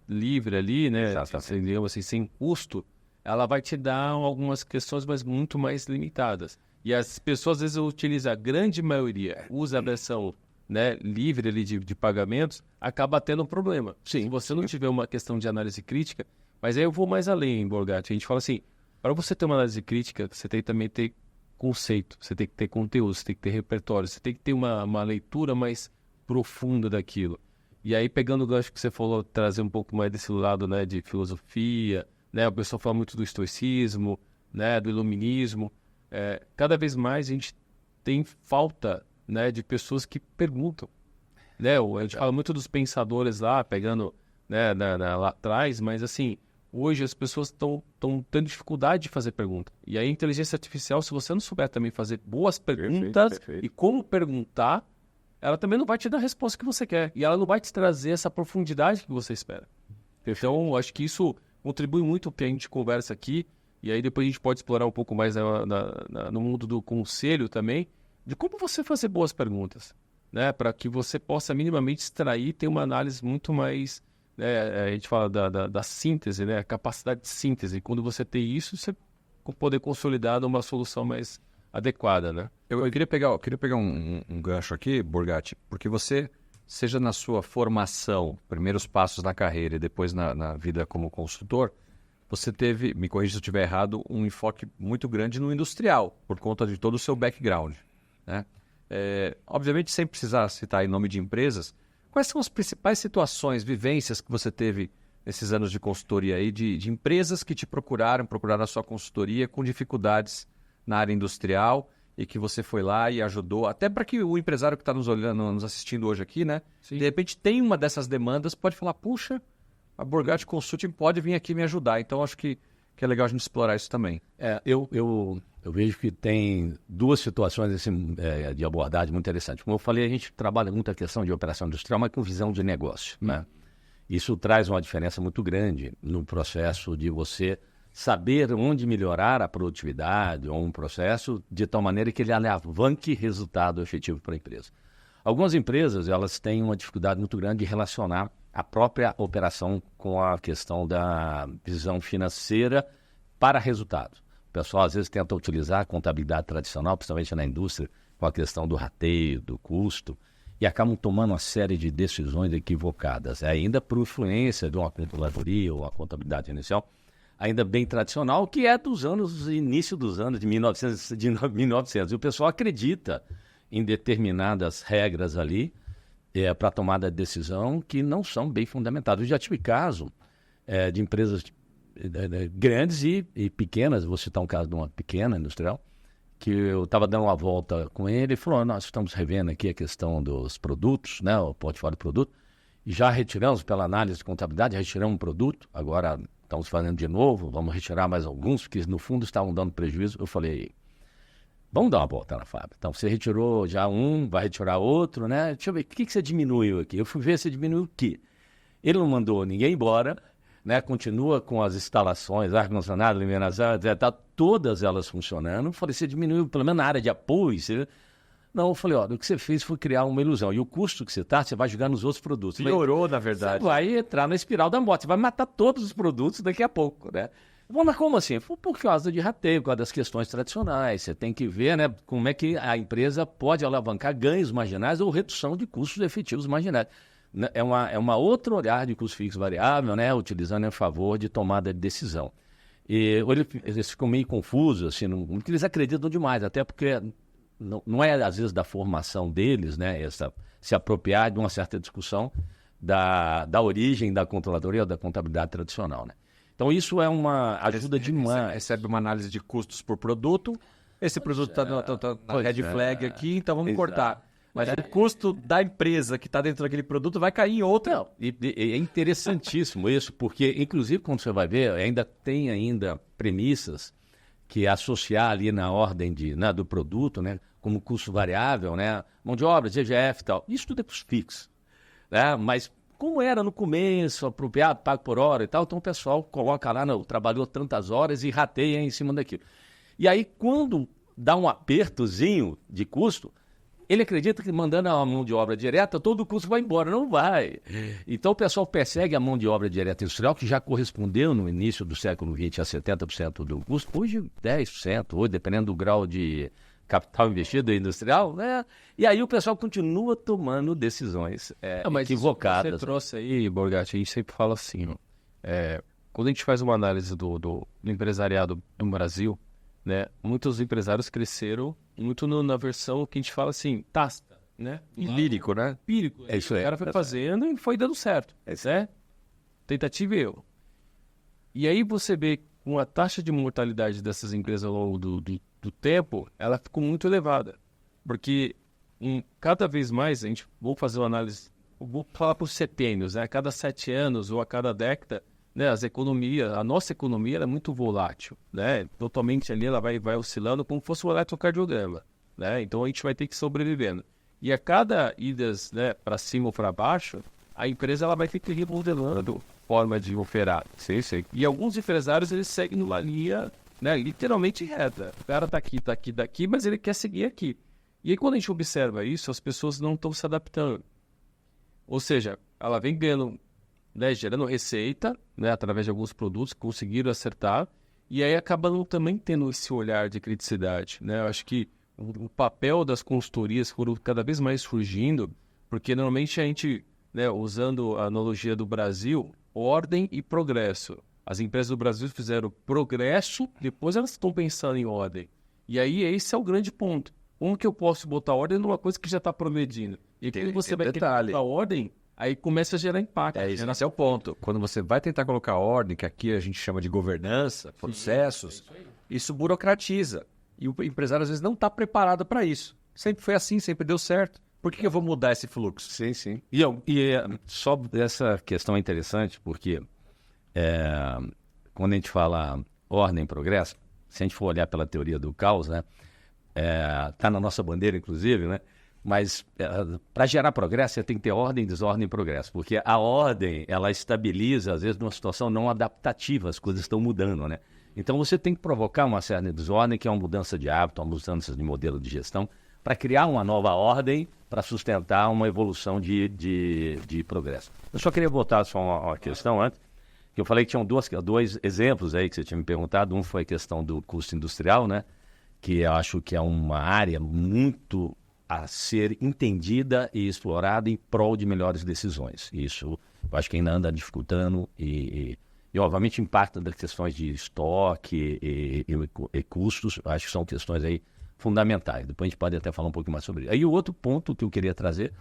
livre ali, né, assim, sem custo, ela vai te dar algumas questões, mas muito mais limitadas. E as pessoas, às vezes, utilizam, a grande maioria, usa a versão, né, livre ali de pagamentos, acaba tendo um problema. Sim. Se você não tiver uma questão de análise crítica, mas aí eu vou mais além, Borgatti. A gente fala assim, para você ter uma análise crítica, você tem que também ter conceito, você tem que ter conteúdo, você tem que ter repertório, você tem que ter uma leitura mais profunda daquilo. E aí, pegando o gancho que você falou, trazer um pouco mais desse lado, né, de filosofia, né, o pessoal fala muito do estoicismo, né, do iluminismo. Cada vez mais a gente tem falta, né, de pessoas que perguntam. Né? A gente fala muito dos pensadores lá, pegando, né, lá atrás, mas assim, hoje as pessoas estão tendo dificuldade de fazer pergunta. E aí a inteligência artificial, se você não souber também fazer boas perguntas perfeito. E como perguntar, ela também não vai te dar a resposta que você quer. E ela não vai te trazer essa profundidade que você espera. Então, acho que isso contribui muito para a gente conversa aqui. E aí depois a gente pode explorar um pouco mais no mundo do conselho também, de como você fazer boas perguntas, né? Para que você possa minimamente extrair e ter uma análise muito mais... Né? A gente fala da síntese, né? A capacidade de síntese. E quando você tem isso, você poder consolidar uma solução mais adequada, né? Eu queria pegar um gancho aqui, Borgatti, porque você, seja na sua formação, primeiros passos na carreira e depois na vida como consultor, você teve, me corrija se eu estiver errado, um enfoque muito grande no industrial, por conta de todo o seu background, né? Obviamente, sem precisar citar em nome de empresas, quais são as principais situações, vivências que você teve nesses anos de consultoria aí, de empresas que te procuraram a sua consultoria com dificuldades na área industrial e que você foi lá e ajudou, até para que o empresário que está nos assistindo hoje aqui, né? Sim. De repente tem uma dessas demandas, pode falar, puxa, a Borgatti Consulting pode vir aqui me ajudar. Então, acho que é legal a gente explorar isso também. Eu vejo que tem duas situações assim, de abordagem muito interessantes. Como eu falei, a gente trabalha muito a questão de operação industrial, mas com visão de negócio, né? Isso traz uma diferença muito grande no processo de você saber onde melhorar a produtividade ou um processo de tal maneira que ele alavanque resultado efetivo para a empresa. Algumas empresas, elas têm uma dificuldade muito grande de relacionar a própria operação com a questão da visão financeira para resultado. O pessoal às vezes tenta utilizar a contabilidade tradicional, principalmente na indústria, com a questão do rateio, do custo, e acabam tomando uma série de decisões equivocadas, ainda por influência de uma controladoria ou uma contabilidade inicial, ainda bem tradicional, que é início dos anos de 1900. E o pessoal acredita em determinadas regras ali para tomada de decisão que não são bem fundamentadas. Eu já tive caso de empresas grandes e pequenas, vou citar um caso de uma pequena industrial, que eu estava dando uma volta com ele e falou, nós estamos revendo aqui a questão dos produtos, né, o portfólio de produto, e já retiramos pela análise de contabilidade, retiramos um produto, agora estamos fazendo de novo, vamos retirar mais alguns, porque no fundo estavam dando prejuízo. Eu falei, vamos dar uma volta na fábrica. Então, você retirou já um, vai retirar outro, né? Deixa eu ver, o que você diminuiu aqui? Eu fui ver se diminuiu o quê? Ele não mandou ninguém embora, né? Continua com as instalações, ar-condicionado, iluminação, tá todas elas funcionando. Eu falei, você diminuiu pelo menos na área de apoio? Não, eu falei, o que você fez foi criar uma ilusão. E o custo que você vai jogar nos outros produtos. Piorou, na verdade. Você vai entrar na espiral da morte, você vai matar todos os produtos daqui a pouco, né? Mas como assim? Por causa de rateio, por causa das questões tradicionais. Você tem que ver, né, como é que a empresa pode alavancar ganhos marginais ou redução de custos efetivos marginais. É uma outra olhar de custo fixo variável, né, utilizando em favor de tomada de decisão. E eles ficam meio confusos, assim, porque eles acreditam demais, até porque não é, às vezes, da formação deles, né, se apropriar de uma certa discussão da origem da controladoria ou da contabilidade tradicional, né. Então, isso ajuda demais. Recebe uma análise de custos por produto. Esse produto está na red flag aqui, então vamos cortar. Mas o custo da empresa que está dentro daquele produto vai cair em outra. Não, e é interessantíssimo isso, porque, inclusive, quando você vai ver, tem premissas que associar ali na ordem do produto, né, como custo variável, né, mão de obra, GGF e tal. Isso tudo é custo fixo, né, mas como era no começo, apropriado, pago por hora e tal, então o pessoal coloca lá, trabalhou tantas horas e rateia em cima daquilo. E aí, quando dá um apertozinho de custo, ele acredita que mandando a mão de obra direta, todo o custo vai embora. Não vai. Então, o pessoal persegue a mão de obra direta industrial, que já correspondeu no início do século XX a 70% do custo, hoje 10%, hoje, dependendo do grau de capital investido industrial, né? E aí o pessoal continua tomando decisões equivocadas. Você trouxe aí, Borgatti, a gente sempre fala assim, quando a gente faz uma análise do empresariado no Brasil, né, muitos empresários cresceram muito na versão que a gente fala assim, tácita, né? Lírico, né? Empírico. É isso aí. O cara foi fazendo e foi dando certo, né? Tentativa e erro. E aí você vê com a taxa de mortalidade dessas empresas ao longo do tempo, ela ficou muito elevada. Porque cada vez mais, vou fazer uma análise, vou falar por setênios, né? A cada 7 anos ou a cada década, né, a nossa economia ela é muito volátil, né? Totalmente ali ela vai oscilando como se fosse um eletrocardiograma, né? Então a gente vai ter que ir sobrevivendo. E a cada idas, né, para cima ou para baixo, a empresa ela vai ter que ir remodelando forma de operar. Sim. E alguns empresários eles seguem numa linha, né, literalmente reta. O cara tá aqui, mas ele quer seguir aqui. E aí quando a gente observa isso, as pessoas não estão se adaptando. Ou seja, ela vem ganhando, né, gerando receita, né, através de alguns produtos, conseguiram acertar, e aí acabam também tendo esse olhar de criticidade, né? Eu acho que o papel das consultorias foram cada vez mais surgindo, porque normalmente a gente, né, usando a analogia do Brasil, ordem e progresso. As empresas do Brasil fizeram progresso, depois elas estão pensando em ordem. E aí esse é o grande ponto. Como que eu posso botar ordem numa coisa que já está progredindo? E quando você vai querer botar ordem, aí começa a gerar impacto. Esse é o ponto. Quando você vai tentar colocar ordem, que aqui a gente chama de governança, processos, isso burocratiza. E o empresário, às vezes, não está preparado para isso. Sempre foi assim, sempre deu certo. Por que eu vou mudar esse fluxo? Sim. E só essa questão é interessante, porque quando a gente fala ordem e progresso, se a gente for olhar pela teoria do caos, né, tá na nossa bandeira, inclusive, né, Mas para gerar progresso, você tem que ter ordem, desordem e progresso. Porque a ordem, ela estabiliza, às vezes, numa situação não adaptativa, as coisas estão mudando, né? Então, você tem que provocar uma certa desordem, que é uma mudança de hábito, uma mudança de modelo de gestão, para criar uma nova ordem, para sustentar uma evolução de progresso. Eu só queria voltar só uma questão antes, que eu falei que tinham dois exemplos aí que você tinha me perguntado. Um foi a questão do custo industrial, né? Que eu acho que é uma área muito a ser entendida e explorada em prol de melhores decisões. Isso eu acho que ainda anda dificultando e obviamente impacta das questões de estoque e custos. Acho que são questões aí fundamentais. Depois a gente pode até falar um pouco mais sobre isso. Aí o outro ponto que eu queria trazer,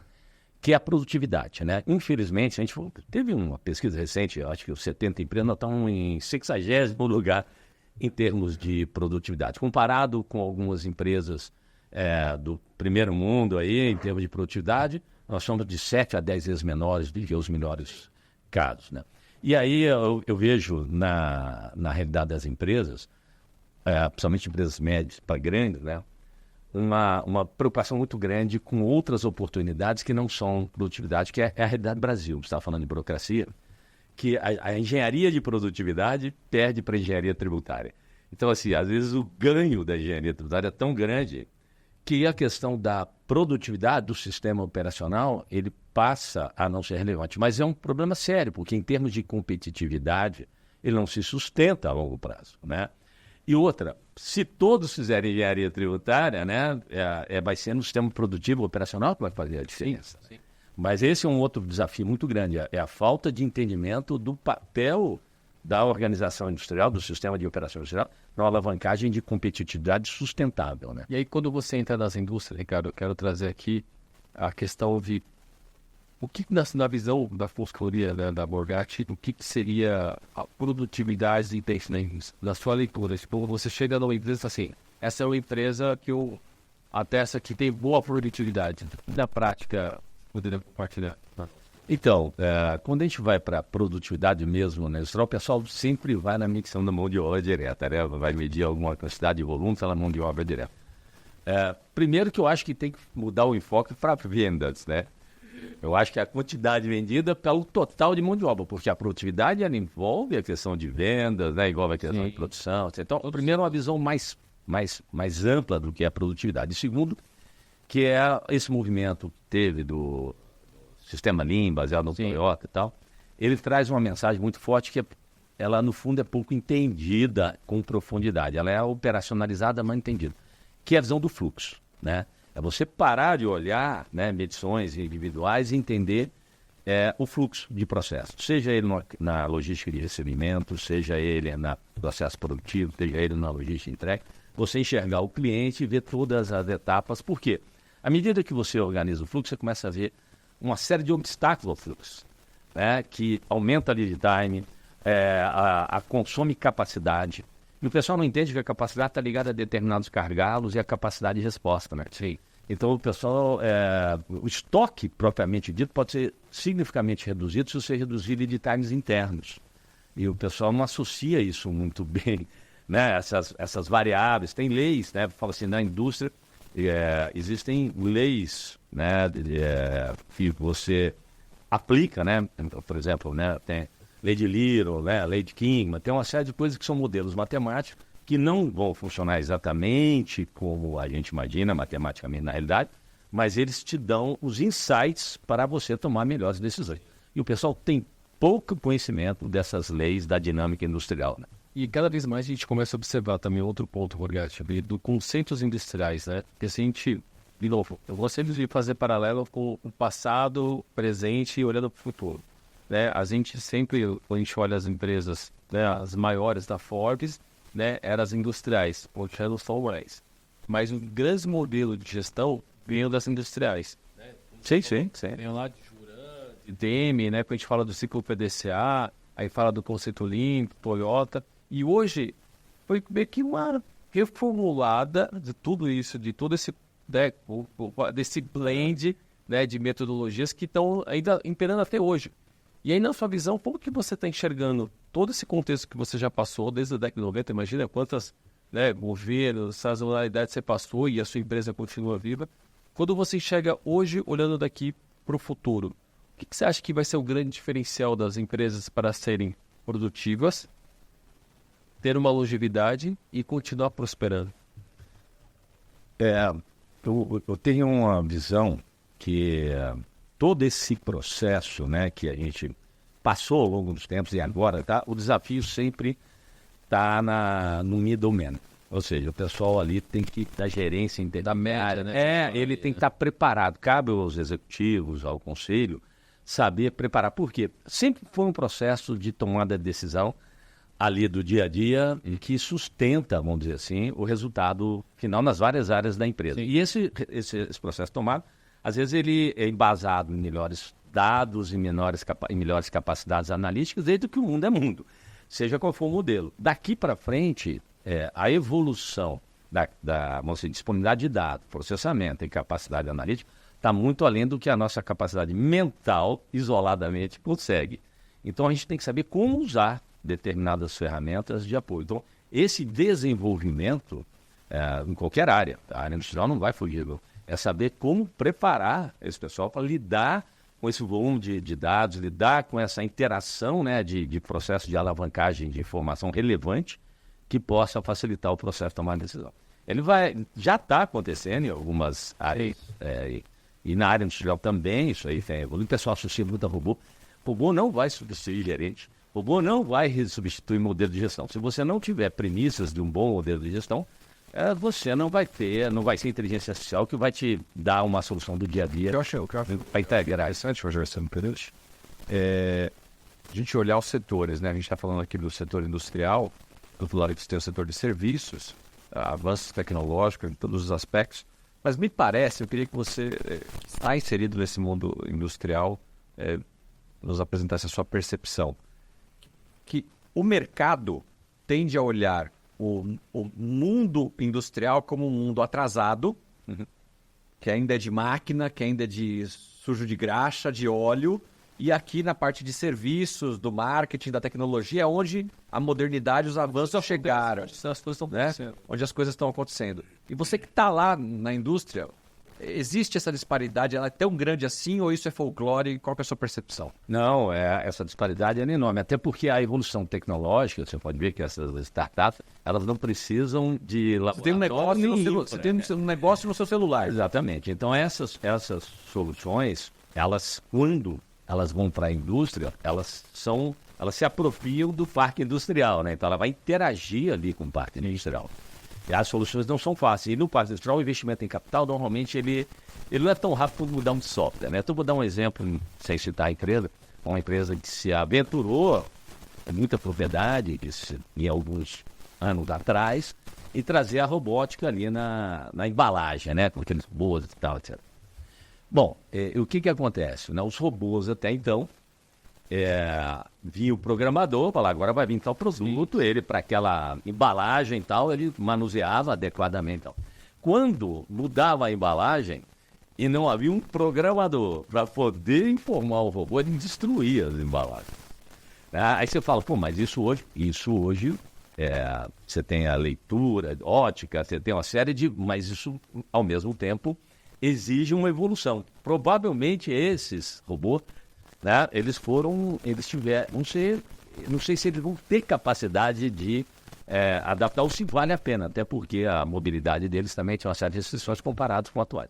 que é a produtividade, né? Infelizmente, a gente teve uma pesquisa recente, eu acho que os 70 empresas nós estamos em 60º lugar em termos de produtividade. Comparado com algumas empresas do primeiro mundo aí, em termos de produtividade, nós somos de 7 a 10 vezes menores do que os melhores casos, né? E aí eu vejo na realidade das empresas, principalmente empresas médias para grandes, né, uma preocupação muito grande com outras oportunidades que não são produtividade, que é a realidade do Brasil. Você estava falando de burocracia, que a engenharia de produtividade perde para a engenharia tributária. Então, assim, às vezes o ganho da engenharia tributária é tão grande que a questão da produtividade do sistema operacional, ele passa a não ser relevante. Mas é um problema sério, porque em termos de competitividade, ele não se sustenta a longo prazo, né? E outra, se todos fizerem engenharia tributária, né, vai ser no sistema produtivo operacional que vai fazer a diferença. Sim, sim. Mas esse é um outro desafio muito grande, é a falta de entendimento do papel da organização industrial, do sistema de operação industrial, na alavancagem de competitividade sustentável, né? E aí, quando você entra nas indústrias, Ricardo, eu quero trazer aqui a questão de o que, na visão da consultoria, né, da Morgatti, o que seria a produtividade da sua leitura? Tipo, você chega numa empresa assim, essa é uma empresa que atesta que tem boa produtividade. Na prática, poderia compartilhar? Então, quando a gente vai para a produtividade mesmo, né, o pessoal sempre vai na medição da mão de obra direta, né? Vai medir alguma quantidade de volume pela mão de obra direta. Primeiro que eu acho que tem que mudar o enfoque para vendas, né? Eu acho que a quantidade vendida pelo total de mão de obra, porque a produtividade ela envolve a questão de vendas, né? Envolve a questão de produção, etc. Então, primeiro, uma visão mais ampla do que é a produtividade. E segundo, que é esse movimento que teve do sistema Lean, baseado no Toyota e tal, ele traz uma mensagem muito forte que ela, no fundo, é pouco entendida com profundidade. Ela é operacionalizada, mas entendida. Que é a visão do fluxo, né? É você parar de olhar, né, medições individuais e entender o fluxo de processo. Seja ele na logística de recebimento, seja ele no processo produtivo, seja ele na logística de entrega. Você enxergar o cliente e ver todas as etapas. Por quê? À medida que você organiza o fluxo, você começa a ver uma série de obstáculos ao fluxo, né, que aumenta a lead time, consome capacidade. E o pessoal não entende que a capacidade está ligada a determinados gargalos e a capacidade de resposta, né? Sim. Então, o pessoal, o estoque propriamente dito pode ser significativamente reduzido se você reduzir lead times internos. E o pessoal não associa isso muito bem, né? Essas variáveis. Tem leis, né? Fala assim, na indústria, existem leis, né, que você aplica, né? Por exemplo, né, tem lei de Little, né, lei de Kingman, tem uma série de coisas que são modelos matemáticos que não vão funcionar exatamente como a gente imagina matematicamente na realidade, mas eles te dão os insights para você tomar melhores decisões. E o pessoal tem pouco conhecimento dessas leis da dinâmica industrial, né? E cada vez mais a gente começa a observar também outro ponto, Morgatti, do conceitos industriais, né? Porque se a gente, de novo, eu gosto sempre de fazer paralelo com o passado, presente e olhando para o futuro, né? A gente sempre, quando a gente olha as empresas, né, as maiores da Forbes, né, eram as industriais, hoje não são mais. Mas o grande modelo de gestão veio das industriais. Né? Sim. Veio lá de Juran, de Demi, né? Quando a gente fala do ciclo PDCA, aí fala do conceito Lean, Toyota. E hoje foi meio que uma reformulada de tudo isso, de todo esse, né, desse blend, né, de metodologias que estão ainda imperando até hoje. E aí, na sua visão, como que você está enxergando todo esse contexto que você já passou desde a década de 90? Imagina quantas, né, governos, sazonalidades você passou e a sua empresa continua viva. Quando você enxerga hoje, olhando daqui para o futuro, o que você acha que vai ser o grande diferencial das empresas para serem produtivas, ter uma longevidade e continuar prosperando? Eu tenho uma visão que todo esse processo, né, que a gente passou ao longo dos tempos e agora, tá, o desafio sempre está no middleman. Ou seja, o pessoal ali tem que, da gerência, da média, né? Ele tem que estar preparado. Cabe aos executivos, ao conselho, saber preparar. Por quê? Sempre foi um processo de tomada de decisão ali do dia a dia e que sustenta, vamos dizer assim, o resultado final nas várias áreas da empresa. Sim. E esse processo tomado, às vezes ele é embasado em melhores dados, em melhores capacidades analíticas, desde que o mundo é mundo, seja qual for o modelo. Daqui para frente, a evolução vamos dizer, disponibilidade de dados, processamento e capacidade analítica está muito além do que a nossa capacidade mental, isoladamente, consegue. Então, a gente tem que saber como usar determinadas ferramentas de apoio. Então, esse desenvolvimento, em qualquer área, a área industrial não vai fugir, é saber como preparar esse pessoal para lidar com esse volume de dados, lidar com essa interação, né, de processo de alavancagem de informação relevante que possa facilitar o processo de tomar decisão. Já está acontecendo em algumas áreas, e na área industrial também, isso aí tem evoluído. O pessoal associa muito a robô. Robô não vai substituir gerente, robô não vai substituir modelo de gestão. Se você não tiver premissas de um bom modelo de gestão, você não vai ser inteligência artificial que vai te dar uma solução do dia a dia. Eu acho para integrar. Interessante, Rogério, você me permite? A gente olhar os setores, né? A gente está falando aqui do setor industrial, do outro lado você tem o setor de serviços, avanços tecnológicos em todos os aspectos, mas me parece, eu queria que você está inserido nesse mundo industrial, nos apresentasse a sua percepção, que o mercado tende a olhar o mundo industrial como um mundo atrasado, que ainda é de máquina, que ainda é de sujo de graxa, de óleo, e aqui na parte de serviços, do marketing, da tecnologia, é onde a modernidade, os avanços chegaram, né? Onde as coisas estão acontecendo. E você que está lá na indústria, existe essa disparidade? Ela é tão grande assim ou isso é folclore? Qual que é a sua percepção? Não, essa disparidade é enorme. Até porque a evolução tecnológica, você pode ver que essas startups, elas não precisam de laboratório. Você tem um negócio no seu celular. Exatamente. Então, essas soluções, quando elas vão para a indústria, elas se apropriam do parque industrial, né? Então, ela vai interagir ali com o parque industrial. E as soluções não são fáceis. E no parque industrial, o investimento em capital, normalmente, ele não é tão rápido como mudar um software, né? Então, vou dar um exemplo, sem citar a empresa, uma empresa que se aventurou com muita propriedade, em alguns anos atrás, e trazer a robótica ali na embalagem, né? Com aqueles robôs e tal, etc. Bom, o que acontece? Né? Os robôs até então, vinha o programador, falava, agora vai vir tal produto, ele para aquela embalagem e tal, ele manuseava adequadamente. Tal. Quando mudava a embalagem e não havia um programador para poder informar o robô, ele destruía as embalagens. Aí você fala, pô, mas isso hoje você tem a leitura ótica, você tem uma série mas isso ao mesmo tempo exige uma evolução. Provavelmente esses robôs, né, eles tiveram, não sei se eles vão ter capacidade de adaptar ou se vale a pena, até porque a mobilidade deles também tem uma série de restrições comparadas com o atual.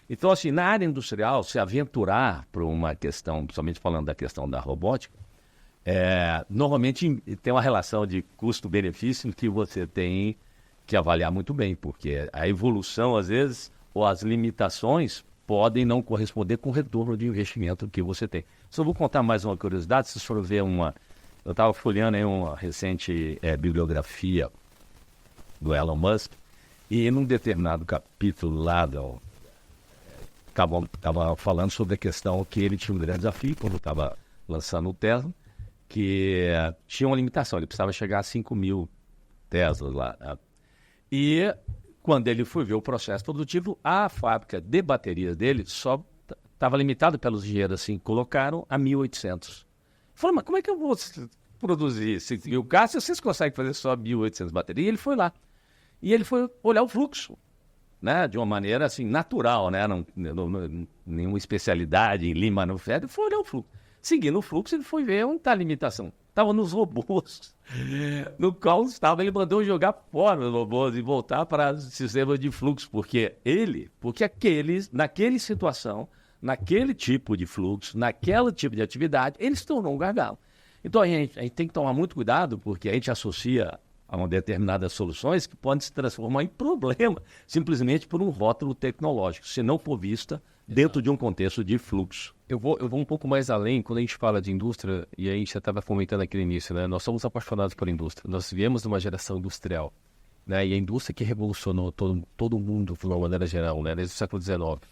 Então, assim, na área industrial, se aventurar para uma questão, principalmente falando da questão da robótica, normalmente tem uma relação de custo-benefício que você tem que avaliar muito bem, porque a evolução, às vezes, ou as limitações podem não corresponder com o retorno de investimento que você tem. Só vou contar mais uma curiosidade, se for ver eu estava folheando aí uma recente bibliografia do Elon Musk, e num determinado capítulo lá, estava falando sobre a questão que ele tinha um grande desafio quando estava lançando o Tesla, que tinha uma limitação, ele precisava chegar a 5.000 Teslas lá. Né? E quando ele foi ver o processo produtivo, a fábrica de baterias dele só estava limitada pelos engenheiros, assim, colocaram a 1.800. Falei, mas como é que eu vou produzir 5.000 carros se vocês conseguem fazer só 1.800 baterias? E ele foi lá. E ele foi olhar o fluxo, né, de uma maneira assim, natural, né, nenhuma especialidade em Lean Manufacturing, foi olhar o fluxo. Seguindo o fluxo, ele foi ver onde está a limitação. Estava nos robôs. No qual estava, ele mandou jogar fora os robôs e voltar para o sistema de fluxo, porque naquela situação, naquele tipo de fluxo, naquele tipo de atividade, ele se tornou um gargalo. Então a gente tem que tomar muito cuidado, porque a gente associa a uma determinadas soluções que podem se transformar em problema, simplesmente por um rótulo tecnológico, se não for vista dentro de um contexto de fluxo. Eu vou um pouco mais além quando a gente fala de indústria, e a gente já estava comentando aqui no início, né? Nós somos apaixonados por indústria, nós viemos de uma geração industrial, né? E a indústria que revolucionou todo mundo de uma maneira geral, né? Desde o século XIX.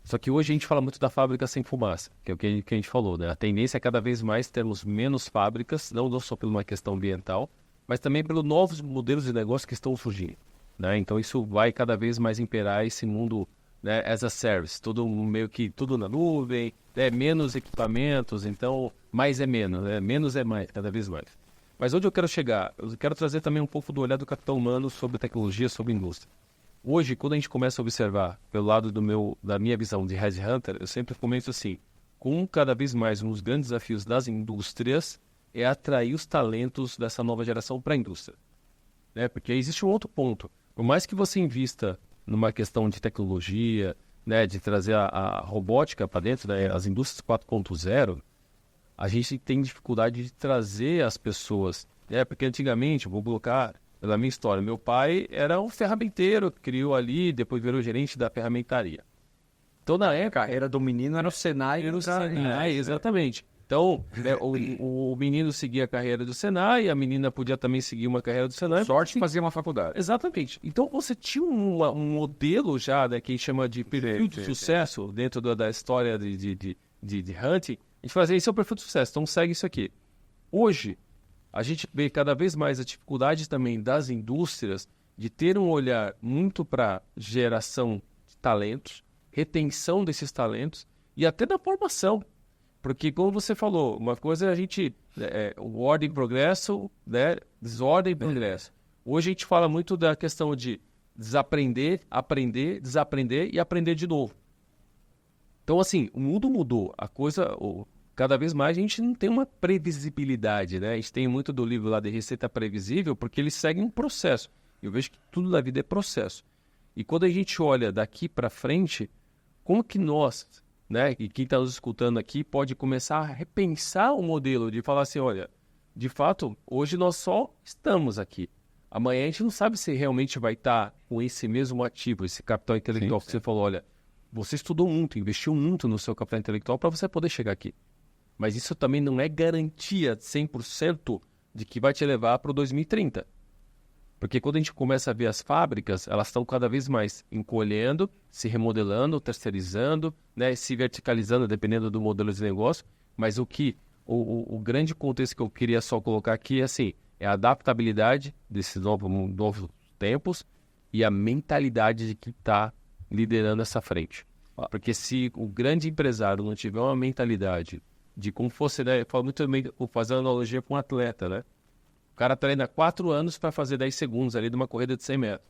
Só que hoje a gente fala muito da fábrica sem fumaça, que é o que a gente falou, né? A tendência é cada vez mais termos menos fábricas, não só por uma questão ambiental, mas também pelos novos modelos de negócio que estão surgindo, né? Então isso vai cada vez mais imperar esse mundo, né, as a service, tudo meio que tudo na nuvem, né, menos equipamentos, então mais é menos, né? Menos é mais, cada vez mais. Mas onde eu quero chegar? Eu quero trazer também um pouco do olhar do capital humano sobre tecnologia, sobre indústria. Hoje, quando a gente começa a observar pelo lado da minha visão de headhunter, eu sempre comento assim, com cada vez mais um dos grandes desafios das indústrias é atrair os talentos dessa nova geração para a indústria, né? Porque existe um outro ponto. Por mais que você invista numa questão de tecnologia, né, de trazer a robótica para dentro, né, as indústrias 4.0, a gente tem dificuldade de trazer as pessoas, né? Porque antigamente, vou colocar pela minha história, meu pai era um ferramenteiro, criou ali, depois virou gerente da ferramentaria. Então, na época... A carreira do menino era o Senai. Era o Senai, exatamente. Então, né, o menino seguia a carreira do Senai, a menina podia também seguir uma carreira do Senai. Sorte fazia uma faculdade. Exatamente. Então, você tinha um modelo já, né, que a gente chama de perfil de sucesso dentro da história de hunting. A gente fazia, esse é o perfil de sucesso, então segue isso aqui. Hoje, a gente vê cada vez mais a dificuldade também das indústrias de ter um olhar muito para geração de talentos, retenção desses talentos e até da formação. Porque, como você falou, uma coisa é a gente... ordem e progresso, né? Desordem e progresso. Hoje a gente fala muito da questão de desaprender, aprender, desaprender e aprender de novo. Então, assim, o mundo mudou. A coisa... Cada vez mais a gente não tem uma previsibilidade, né? A gente tem muito do livro lá de Receita Previsível, porque eles seguem um processo. Eu vejo que tudo na vida é processo. E quando a gente olha daqui para frente, como que nós... né? E quem está nos escutando aqui pode começar a repensar o modelo de falar assim, olha, de fato, hoje nós só estamos aqui. Amanhã a gente não sabe se realmente vai estar com esse mesmo ativo, esse capital intelectual que você falou, olha, você estudou muito, investiu muito no seu capital intelectual para você poder chegar aqui. Mas isso também não é garantia 100% de que vai te levar para o 2030. Porque quando a gente começa a ver as fábricas, elas estão cada vez mais encolhendo, se remodelando, terceirizando, né, se verticalizando, dependendo do modelo de negócio. Mas o grande contexto que eu queria só colocar aqui é assim, é a adaptabilidade desses novos tempos e a mentalidade de quem está liderando essa frente. Porque se o grande empresário não tiver uma mentalidade de como fosse, né, eu falo muito também, fazer uma analogia com um atleta, né? O cara treina 4 anos para fazer 10 segundos ali de uma corrida de 100 metros.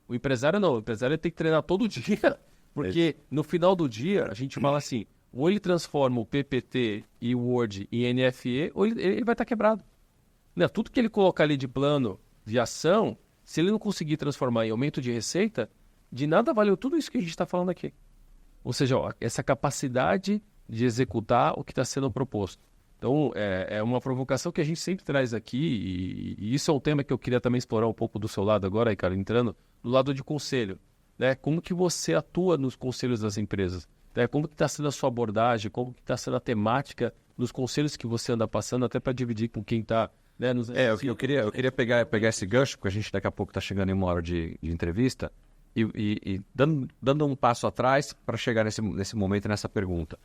O empresário não, o empresário tem que treinar todo dia, porque no final do dia a gente fala assim, ou ele transforma o PPT e o Word em NFE, ou ele vai estar quebrado. Né? Tudo que ele colocar ali de plano de ação, se ele não conseguir transformar em aumento de receita, de nada valeu tudo isso que a gente está falando aqui. Ou seja, ó, essa capacidade de executar o que está sendo proposto. Então, é uma provocação que a gente sempre traz aqui, e isso é um tema que eu queria também explorar um pouco do seu lado agora, Ricardo, entrando no lado de conselho. Né? Como que você atua nos conselhos das empresas? Né? Como que está sendo a sua abordagem? Como que está sendo a temática nos conselhos que você anda passando, até para dividir com quem está... Né, eu queria pegar esse gancho, porque a gente daqui a pouco está chegando em uma hora de entrevista, e dando um passo atrás para chegar nesse momento e nessa pergunta.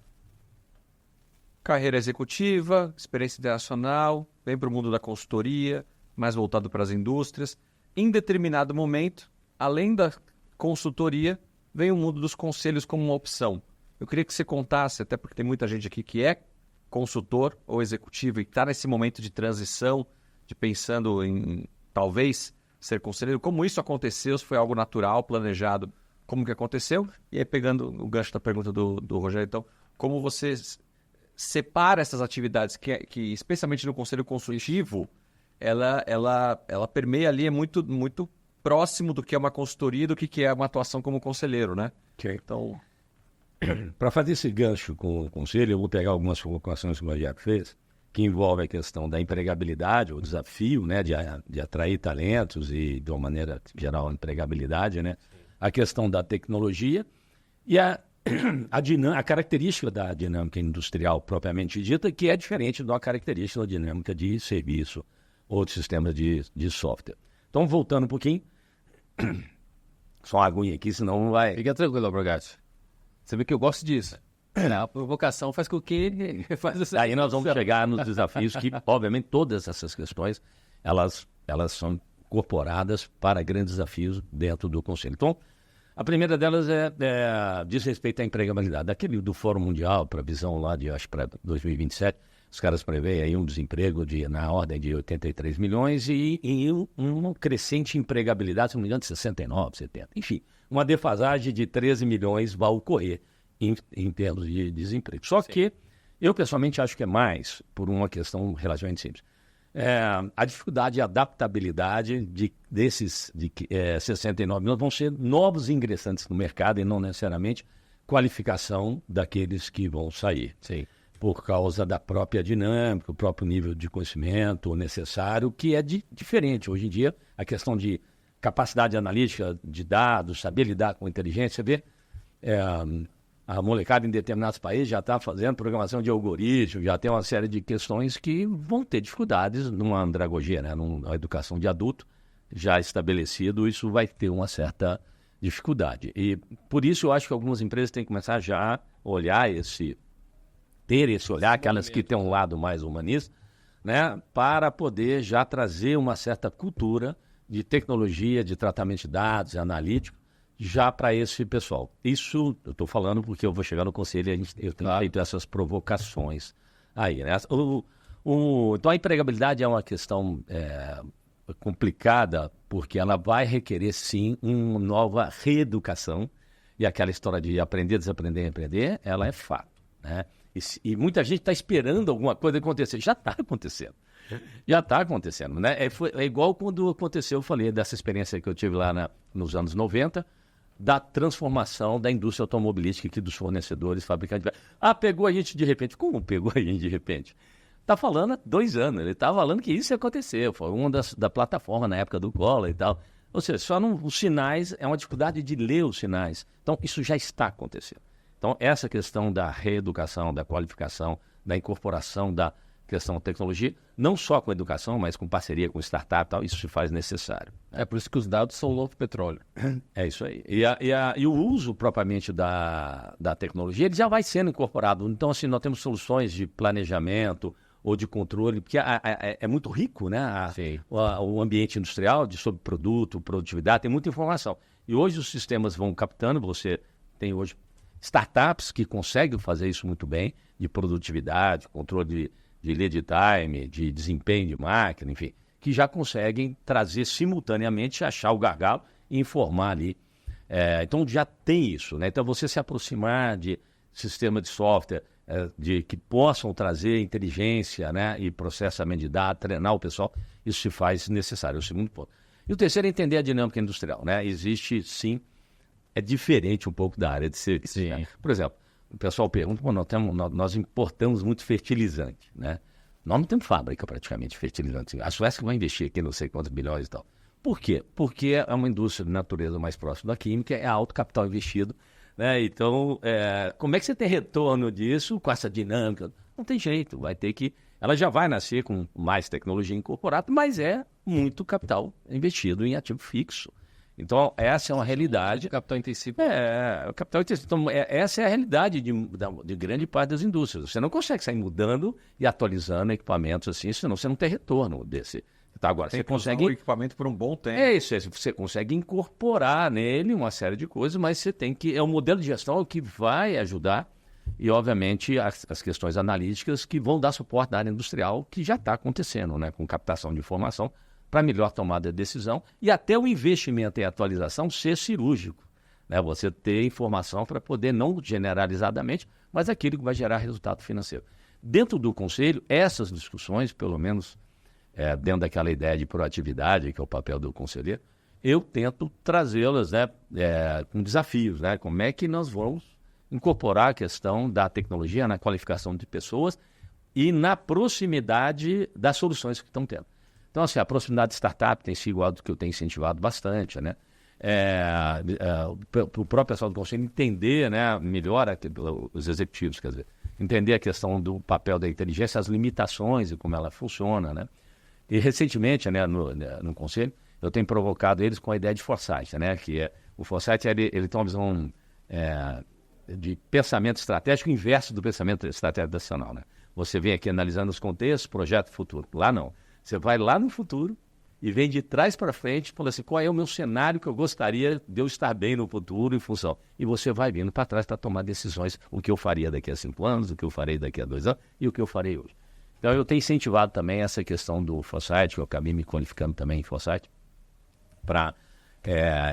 Carreira executiva, experiência internacional, vem para o mundo da consultoria, mais voltado para as indústrias. Em determinado momento, além da consultoria, vem o mundo dos conselhos como uma opção. Eu queria que você contasse, até porque tem muita gente aqui que é consultor ou executivo e está nesse momento de transição, de pensando em talvez ser conselheiro, como isso aconteceu, se foi algo natural, planejado. como que aconteceu, e aí pegando o gancho da pergunta do Rogério, então, como você separa essas atividades que especialmente no conselho consultivo, ela permeia ali, é muito, muito próximo do que é uma consultoria, do que é uma atuação como conselheiro, né? Okay. Então, para fazer esse gancho com o conselho, eu vou pegar algumas colocações que o Rogério fez, que envolve a questão da empregabilidade, o desafio, né, de atrair talentos e, de uma maneira geral, a empregabilidade, né? A questão da tecnologia e a característica da dinâmica industrial propriamente dita, que é diferente da característica da dinâmica de serviço ou de sistemas de software. Então, voltando um pouquinho, só uma aguinha aqui, senão não vai... Fica tranquilo, Brogatti. Você vê que eu gosto disso. A provocação faz com que ele faz essa... Aí nós vamos chegar nos desafios que, obviamente, todas essas questões, elas são incorporadas para grandes desafios dentro do Conselho. Então, a primeira delas diz respeito à empregabilidade. Daquele do Fórum Mundial, previsão lá de, acho, para 2027, os caras preveem aí um desemprego na ordem de 83 milhões e uma crescente empregabilidade, se não me engano, de 69, 70. Enfim, uma defasagem de 13 milhões vai ocorrer em termos de desemprego. Só que eu, pessoalmente, acho que é mais por uma questão relativamente simples. A dificuldade e adaptabilidade desses 69 milhões vão ser novos ingressantes no mercado e não necessariamente qualificação daqueles que vão sair. Sim. Por causa da própria dinâmica, o próprio nível de conhecimento necessário, que é diferente. Hoje em dia, a questão de capacidade analítica de dados, saber lidar com inteligência, vê, a molecada em determinados países já está fazendo programação de algoritmos, já tem uma série de questões que vão ter dificuldades numa andragogia, né? Numa educação de adulto já estabelecido, isso vai ter uma certa dificuldade. E por isso eu acho que algumas empresas têm que começar já a olhar ter esse olhar, aquelas que têm um lado mais humanista, né, para poder já trazer uma certa cultura de tecnologia, de tratamento de dados, analítico, já para esse pessoal. Isso eu estou falando porque eu vou chegar no conselho e eu tenho feito essas provocações aí, né? Então a empregabilidade é uma questão complicada porque ela vai requerer, sim, uma nova reeducação e aquela história de aprender, desaprender e aprender, ela é fato, né? E muita gente está esperando alguma coisa acontecer. Já está acontecendo. Já está acontecendo, né? É igual quando aconteceu, eu falei dessa experiência que eu tive lá nos anos 90, da transformação da indústria automobilística aqui dos fornecedores, fabricantes. Pegou a gente de repente. Como pegou a gente de repente? Está falando há 2 anos. Ele está falando que isso ia acontecer. Foi uma da plataforma na época do Collor e tal. Ou seja, os sinais, é uma dificuldade de ler os sinais. Então, isso já está acontecendo. Então, essa questão da reeducação, da qualificação, da incorporação da questão da tecnologia, não só com a educação, mas com parceria com startup e tal, isso se faz necessário. É por isso que os dados são o novo petróleo. É isso aí. E o uso propriamente da tecnologia, ele já vai sendo incorporado. Então, assim, nós temos soluções de planejamento ou de controle, porque é muito rico, né? O ambiente industrial sobre produto, produtividade, tem muita informação. E hoje os sistemas vão captando, você tem hoje startups que conseguem fazer isso muito bem, de produtividade, controle de lead time, de desempenho de máquina, enfim, que já conseguem trazer simultaneamente, achar o gargalo e informar ali. Então já tem isso, né? Então você se aproximar de sistema de software que possam trazer inteligência, né, e processamento de dados, treinar o pessoal, isso se faz necessário, é o segundo ponto. E o terceiro é entender a dinâmica industrial, né? Existe, sim, é diferente um pouco da área de serviço. Né? Por exemplo, o pessoal pergunta, nós importamos muito fertilizante, né? Nós não temos fábrica praticamente de fertilizante. A Suécia vai investir aqui não sei quantos bilhões e tal. Por quê? Porque é uma indústria de natureza mais próxima da química, é alto capital investido, né? Então, como é que você tem retorno disso com essa dinâmica? Não tem jeito, vai ter que... Ela já vai nascer com mais tecnologia incorporada, mas é muito capital investido em ativo fixo. Então, essa é uma realidade. Capital intensivo. Capital intensivo. Então, essa é a realidade de grande parte das indústrias. Você não consegue sair mudando e atualizando equipamentos assim, senão você não tem retorno desse. Tá, agora, você consegue usar o equipamento por um bom tempo. Você consegue incorporar nele uma série de coisas, mas você tem que... É o modelo de gestão que vai ajudar e, obviamente, as questões analíticas que vão dar suporte à área industrial, que já está acontecendo, né, com captação de informação, para melhor tomada de decisão e até o investimento em atualização ser cirúrgico, né? Você ter informação para poder, não generalizadamente, mas aquilo que vai gerar resultado financeiro. Dentro do conselho, essas discussões, pelo menos dentro daquela ideia de proatividade, que é o papel do conselheiro, eu tento trazê-las, né, com desafios, né? Como é que nós vamos incorporar a questão da tecnologia na qualificação de pessoas e na proximidade das soluções que estão tendo. Então, assim, a proximidade de startup tem sido algo que eu tenho incentivado bastante, né? O próprio pessoal do conselho entender, né, melhor os executivos, quer dizer, entender a questão do papel da inteligência, as limitações e como ela funciona, né? E recentemente, né, no conselho, eu tenho provocado eles com a ideia de foresight, né? Que o foresight ele tem uma visão de pensamento estratégico inverso do pensamento estratégico tradicional, né? Você vem aqui analisando os contextos, projeto futuro. Lá não. Você vai lá no futuro e vem de trás para frente e fala assim, qual é o meu cenário que eu gostaria de eu estar bem no futuro em função. E você vai vindo para trás para tomar decisões, o que eu faria daqui a 5 anos, o que eu farei daqui a 2 anos e o que eu farei hoje. Então eu tenho incentivado também essa questão do foresight, que eu acabei me qualificando também em foresight, para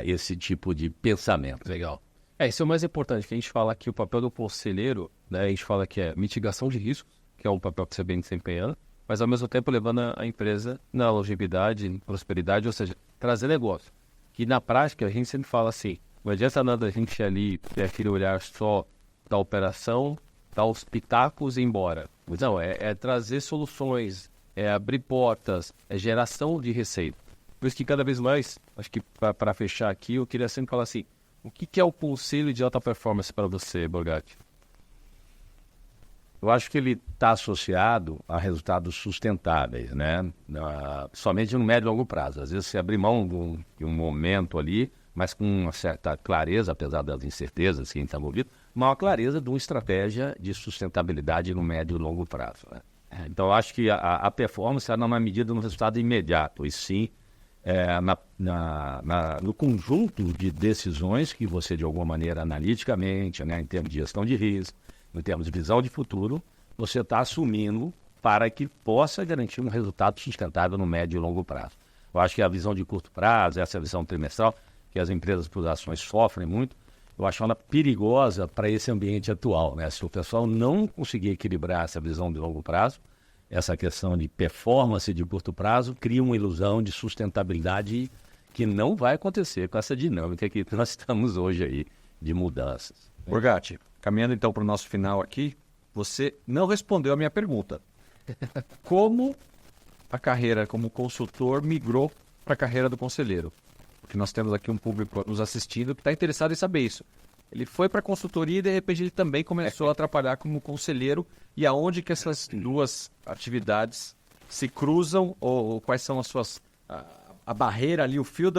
esse tipo de pensamento. Legal. Isso é o mais importante, que a gente fala que o papel do conselheiro, né, a gente fala que é mitigação de riscos, que é um papel que você vem desempenhando, mas ao mesmo tempo levando a empresa na longevidade, prosperidade, ou seja, trazer negócio. Que na prática a gente sempre fala assim, não adianta nada a gente ali aquele olhar só da operação, dar os pitacos e ir embora. Mas não, é trazer soluções, é abrir portas, é geração de receita. Por isso que cada vez mais, acho que para fechar aqui, eu queria sempre falar assim, o que é o conselho de alta performance para você, Borgatti? Eu acho que ele está associado a resultados sustentáveis, né? Somente no médio e longo prazo. Às vezes você abrir mão de um momento ali, mas com uma certa clareza, apesar das incertezas que a gente está envolvido, uma clareza de uma estratégia de sustentabilidade no médio e longo prazo, né? Então, eu acho que a performance não é uma medida no resultado imediato, e sim no conjunto de decisões que você, de alguma maneira, analiticamente, né, em termos de gestão de risco, em termos de visão de futuro, você está assumindo para que possa garantir um resultado sustentável no médio e longo prazo. Eu acho que a visão de curto prazo, essa visão trimestral, que as empresas por ações sofrem muito, eu acho ela perigosa para esse ambiente atual, né? Se o pessoal não conseguir equilibrar essa visão de longo prazo, essa questão de performance de curto prazo cria uma ilusão de sustentabilidade que não vai acontecer com essa dinâmica que nós estamos hoje aí de mudanças. Borgatti, caminhando então para o nosso final aqui, você não respondeu a minha pergunta. Como a carreira como consultor migrou para a carreira do conselheiro? Porque nós temos aqui um público nos assistindo que está interessado em saber isso. Ele foi para a consultoria e, de repente, ele também começou a trabalhar como conselheiro. E aonde que essas duas atividades se cruzam ou quais são as suas... A barreira ali, o fio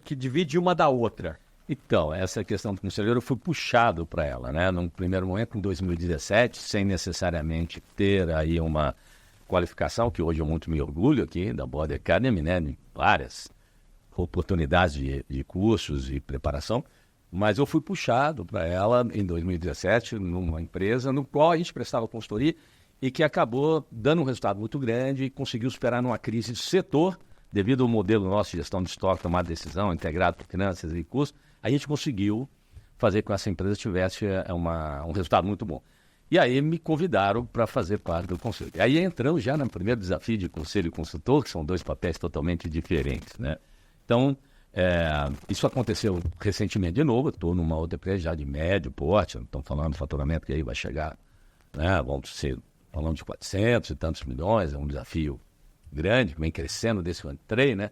que divide uma da outra? Então, essa questão do conselheiro eu fui puxado para ela, né? Num primeiro momento, em 2017, sem necessariamente ter aí uma qualificação, que hoje eu muito me orgulho aqui, da Board Academy, né? Várias oportunidades de cursos e preparação, mas eu fui puxado para ela em 2017, numa empresa no qual a gente prestava consultoria e que acabou dando um resultado muito grande e conseguiu superar numa crise de setor, devido ao modelo nosso de gestão de estoque, tomar decisão, integrado por finanças e custos, a gente conseguiu fazer com que essa empresa tivesse um resultado muito bom. E aí me convidaram para fazer parte do conselho. E aí entramos já no primeiro desafio de conselho e consultor, que são dois papéis totalmente diferentes, né? Então, isso aconteceu recentemente de novo. Estou numa outra empresa já de médio porte, estamos falando de faturamento que aí vai chegar, né? Vamos ser falando de 400 e tantos milhões, é um desafio grande, que vem crescendo desde que eu entrei, né?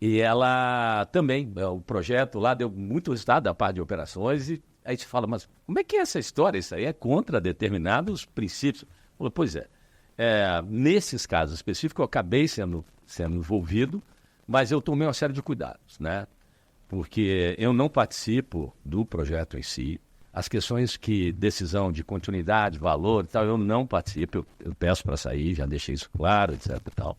E ela também, o projeto lá deu muito resultado da parte de operações e aí se fala, mas como é que é essa história? Isso aí é contra determinados princípios. Falei, pois nesses casos específicos eu acabei sendo envolvido, mas eu tomei uma série de cuidados, né? Porque eu não participo do projeto em si. As questões que decisão de continuidade, valor e tal, eu não participo. Eu peço para sair, já deixei isso claro, etc. e tal.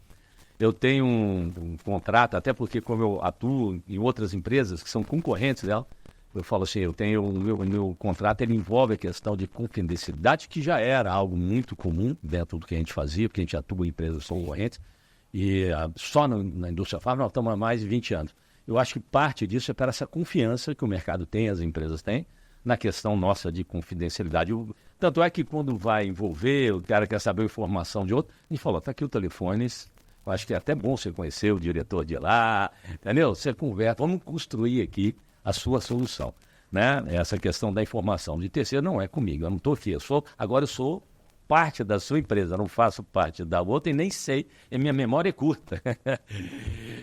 Eu tenho um contrato, até porque como eu atuo em outras empresas que são concorrentes dela, eu falo assim, eu tenho o meu contrato, ele envolve a questão de confidencialidade, que já era algo muito comum dentro do que a gente fazia, porque a gente atua em empresas concorrentes. E só na indústria fábrica nós estamos há mais de 20 anos. Eu acho que parte disso é para essa confiança que o mercado tem, as empresas têm, na questão nossa de confidencialidade. Tanto é que quando vai envolver, o cara quer saber a informação de outro, a gente falou, está aqui o telefone, eu acho que é até bom você conhecer o diretor de lá, entendeu? Você conversa, vamos construir aqui a sua solução, né? Essa questão da informação de terceiro não é comigo, eu não estou aqui, agora eu sou parte da sua empresa, não faço parte da outra e nem sei, e minha memória é curta.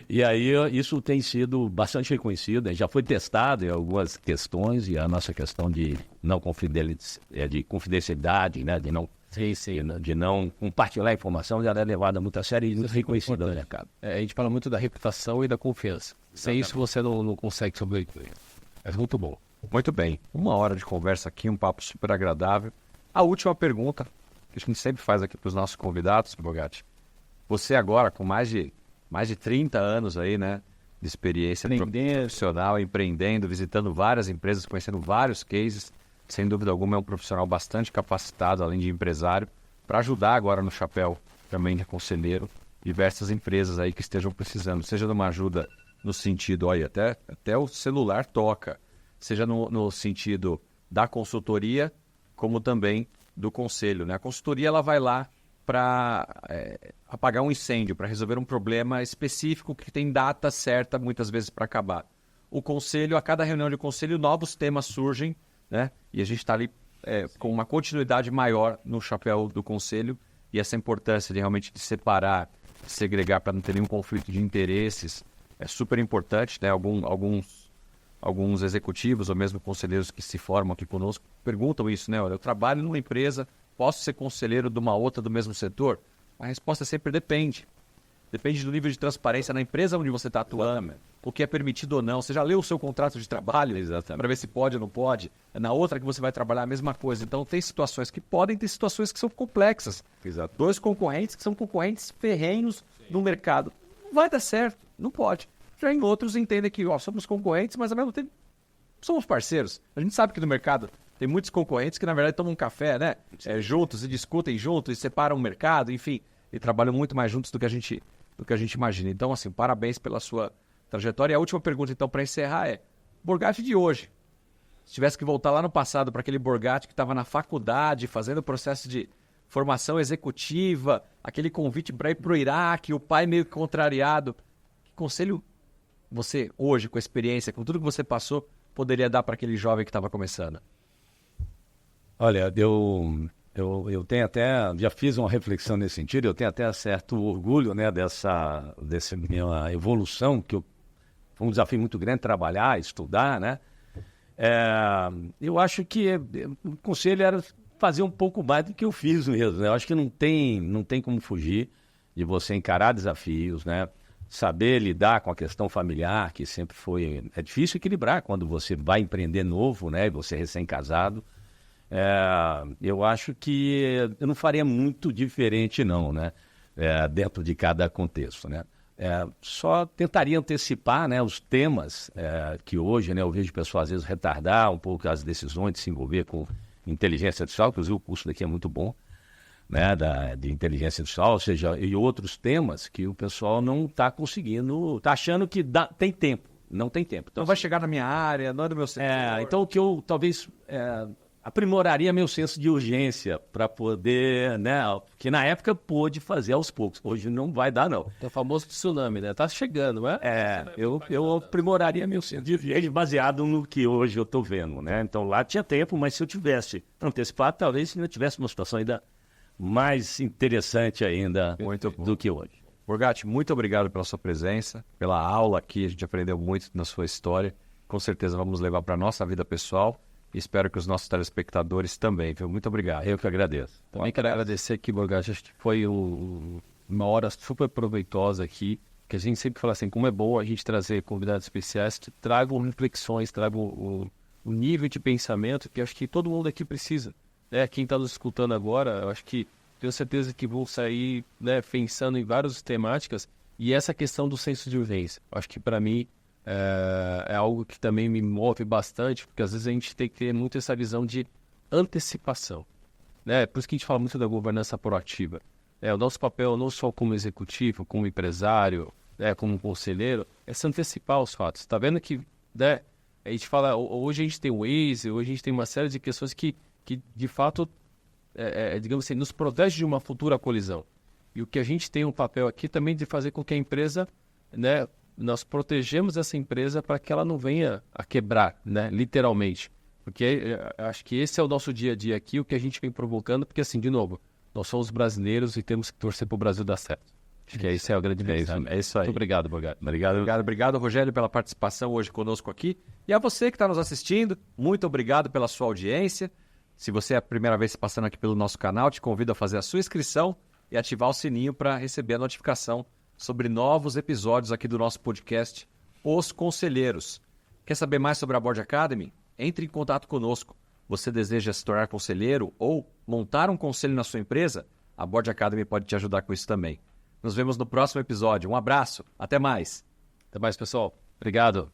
E aí isso tem sido bastante reconhecido, já foi testado em algumas questões, e a nossa questão de não confidencialidade, né, de não compartilhar informação já é levada muito a sério e reconhecida no mercado. A gente fala muito da reputação e da confiança. Sem isso você não consegue sobreviver. É muito bom. Muito bem. 1 hora de conversa aqui, um papo super agradável. A última pergunta, que a gente sempre faz aqui para os nossos convidados, Borgatti. Você agora, com mais de 30 anos aí, né, de experiência profissional, empreendendo, visitando várias empresas, conhecendo vários cases, sem dúvida alguma é um profissional bastante capacitado, além de empresário, para ajudar agora no chapéu, também de conselheiro, diversas empresas aí que estejam precisando, seja de uma ajuda no sentido, olha, até o celular toca, seja no sentido da consultoria, como também do conselho, né? A consultoria ela vai lá para apagar um incêndio, para resolver um problema específico que tem data certa, muitas vezes, para acabar. O conselho, a cada reunião de conselho, novos temas surgem, né? E a gente está ali com uma continuidade maior no chapéu do conselho e essa importância de realmente de separar, de segregar para não ter nenhum conflito de interesses é super importante, né? Alguns executivos ou mesmo conselheiros que se formam aqui conosco perguntam isso, né? Olha, eu trabalho numa empresa, posso ser conselheiro de uma outra do mesmo setor? A resposta sempre depende. Depende do nível de transparência na empresa onde você está atuando, o que é permitido ou não. Você já leu o seu contrato de trabalho para ver se pode ou não pode? Na outra que você vai trabalhar a mesma coisa. Então, tem situações que podem, ter situações que são complexas. Exato. 2 concorrentes que são concorrentes ferrenhos no mercado. Não vai dar certo, não pode. Já em outros entendem que somos concorrentes, mas ao mesmo tempo somos parceiros. A gente sabe que no mercado tem muitos concorrentes que na verdade tomam um café, né? Juntos e discutem juntos e separam o mercado, enfim, e trabalham muito mais juntos do que a gente imagina. Então, assim, parabéns pela sua trajetória. E a última pergunta, então, para encerrar é: Borgatti de hoje, se tivesse que voltar lá no passado para aquele Borgatti que estava na faculdade, fazendo o processo de formação executiva, aquele convite para ir para o Iraque, o pai meio contrariado, que conselho você, hoje, com a experiência, com tudo que você passou, poderia dar para aquele jovem que estava começando? Olha, eu tenho até, já fiz uma reflexão nesse sentido, eu tenho até certo orgulho, né, dessa minha evolução, que foi um desafio muito grande trabalhar, estudar, né? Eu acho que o conselho era fazer um pouco mais do que eu fiz mesmo, né? Eu acho que não tem como fugir de você encarar desafios, né? Saber lidar com a questão familiar, que sempre é difícil equilibrar quando você vai empreender novo, né? Você é recém-casado. Eu acho que eu não faria muito diferente, não, né? Dentro de cada contexto, né? Só tentaria antecipar, né, os temas que hoje, né, eu vejo pessoas às vezes retardar um pouco as decisões de se envolver com inteligência artificial, inclusive o curso daqui é muito bom, né, de inteligência artificial, ou seja, e outros temas que o pessoal não está conseguindo, está achando que tem tempo, não tem tempo. Então vai chegar na minha área, não é do meu setor. Então o que eu talvez aprimoraria meu senso de urgência para poder, né, que na época pôde fazer aos poucos, hoje não vai dar não. É o famoso tsunami, né? Tá chegando, não é? Eu aprimoraria meu senso de urgência baseado no que hoje eu estou vendo, né? Então lá tinha tempo, mas se eu tivesse antecipado, talvez ainda tivesse uma situação ainda mais interessante ainda do que hoje. Borgatti, muito obrigado pela sua presença, pela aula aqui, a gente aprendeu muito na sua história, com certeza vamos levar para a nossa vida pessoal e espero que os nossos telespectadores também, viu? Muito obrigado. Eu que agradeço. Também quero agradecer aqui, Borgatti, acho que foi uma hora super proveitosa aqui, que a gente sempre fala assim, como é bom a gente trazer convidados especiais que tragam reflexões, tragam o nível de pensamento que acho que todo mundo aqui precisa. Quem está nos escutando agora, eu acho que tenho certeza que vão sair, né, pensando em várias temáticas e essa questão do senso de urgência. Eu acho que para mim é algo que também me move bastante, porque às vezes a gente tem que ter muito essa visão de antecipação, né? Por isso que a gente fala muito da governança proativa. O nosso papel não só como executivo, como empresário, né, como conselheiro, é se antecipar os fatos. Tá vendo que, né, a gente fala, hoje a gente tem o Waze, hoje a gente tem uma série de questões que de fato, digamos assim, nos protege de uma futura colisão. E o que a gente tem um papel aqui também de fazer com que a empresa, né, nós protegemos essa empresa para que ela não venha a quebrar, né, literalmente. Porque acho que esse é o nosso dia a dia aqui, o que a gente vem provocando, porque assim, de novo, nós somos brasileiros e temos que torcer para o Brasil dar certo. Acho que esse é o grande mensagem. É isso aí. Muito obrigado, Borgatti. Obrigado, Rogério, pela participação hoje conosco aqui. E a você que está nos assistindo, muito obrigado pela sua audiência. Se você é a primeira vez passando aqui pelo nosso canal, te convido a fazer a sua inscrição e ativar o sininho para receber a notificação sobre novos episódios aqui do nosso podcast, Os Conselheiros. Quer saber mais sobre a Board Academy? Entre em contato conosco. Você deseja se tornar conselheiro ou montar um conselho na sua empresa? A Board Academy pode te ajudar com isso também. Nos vemos no próximo episódio. Um abraço. Até mais. Até mais, pessoal. Obrigado.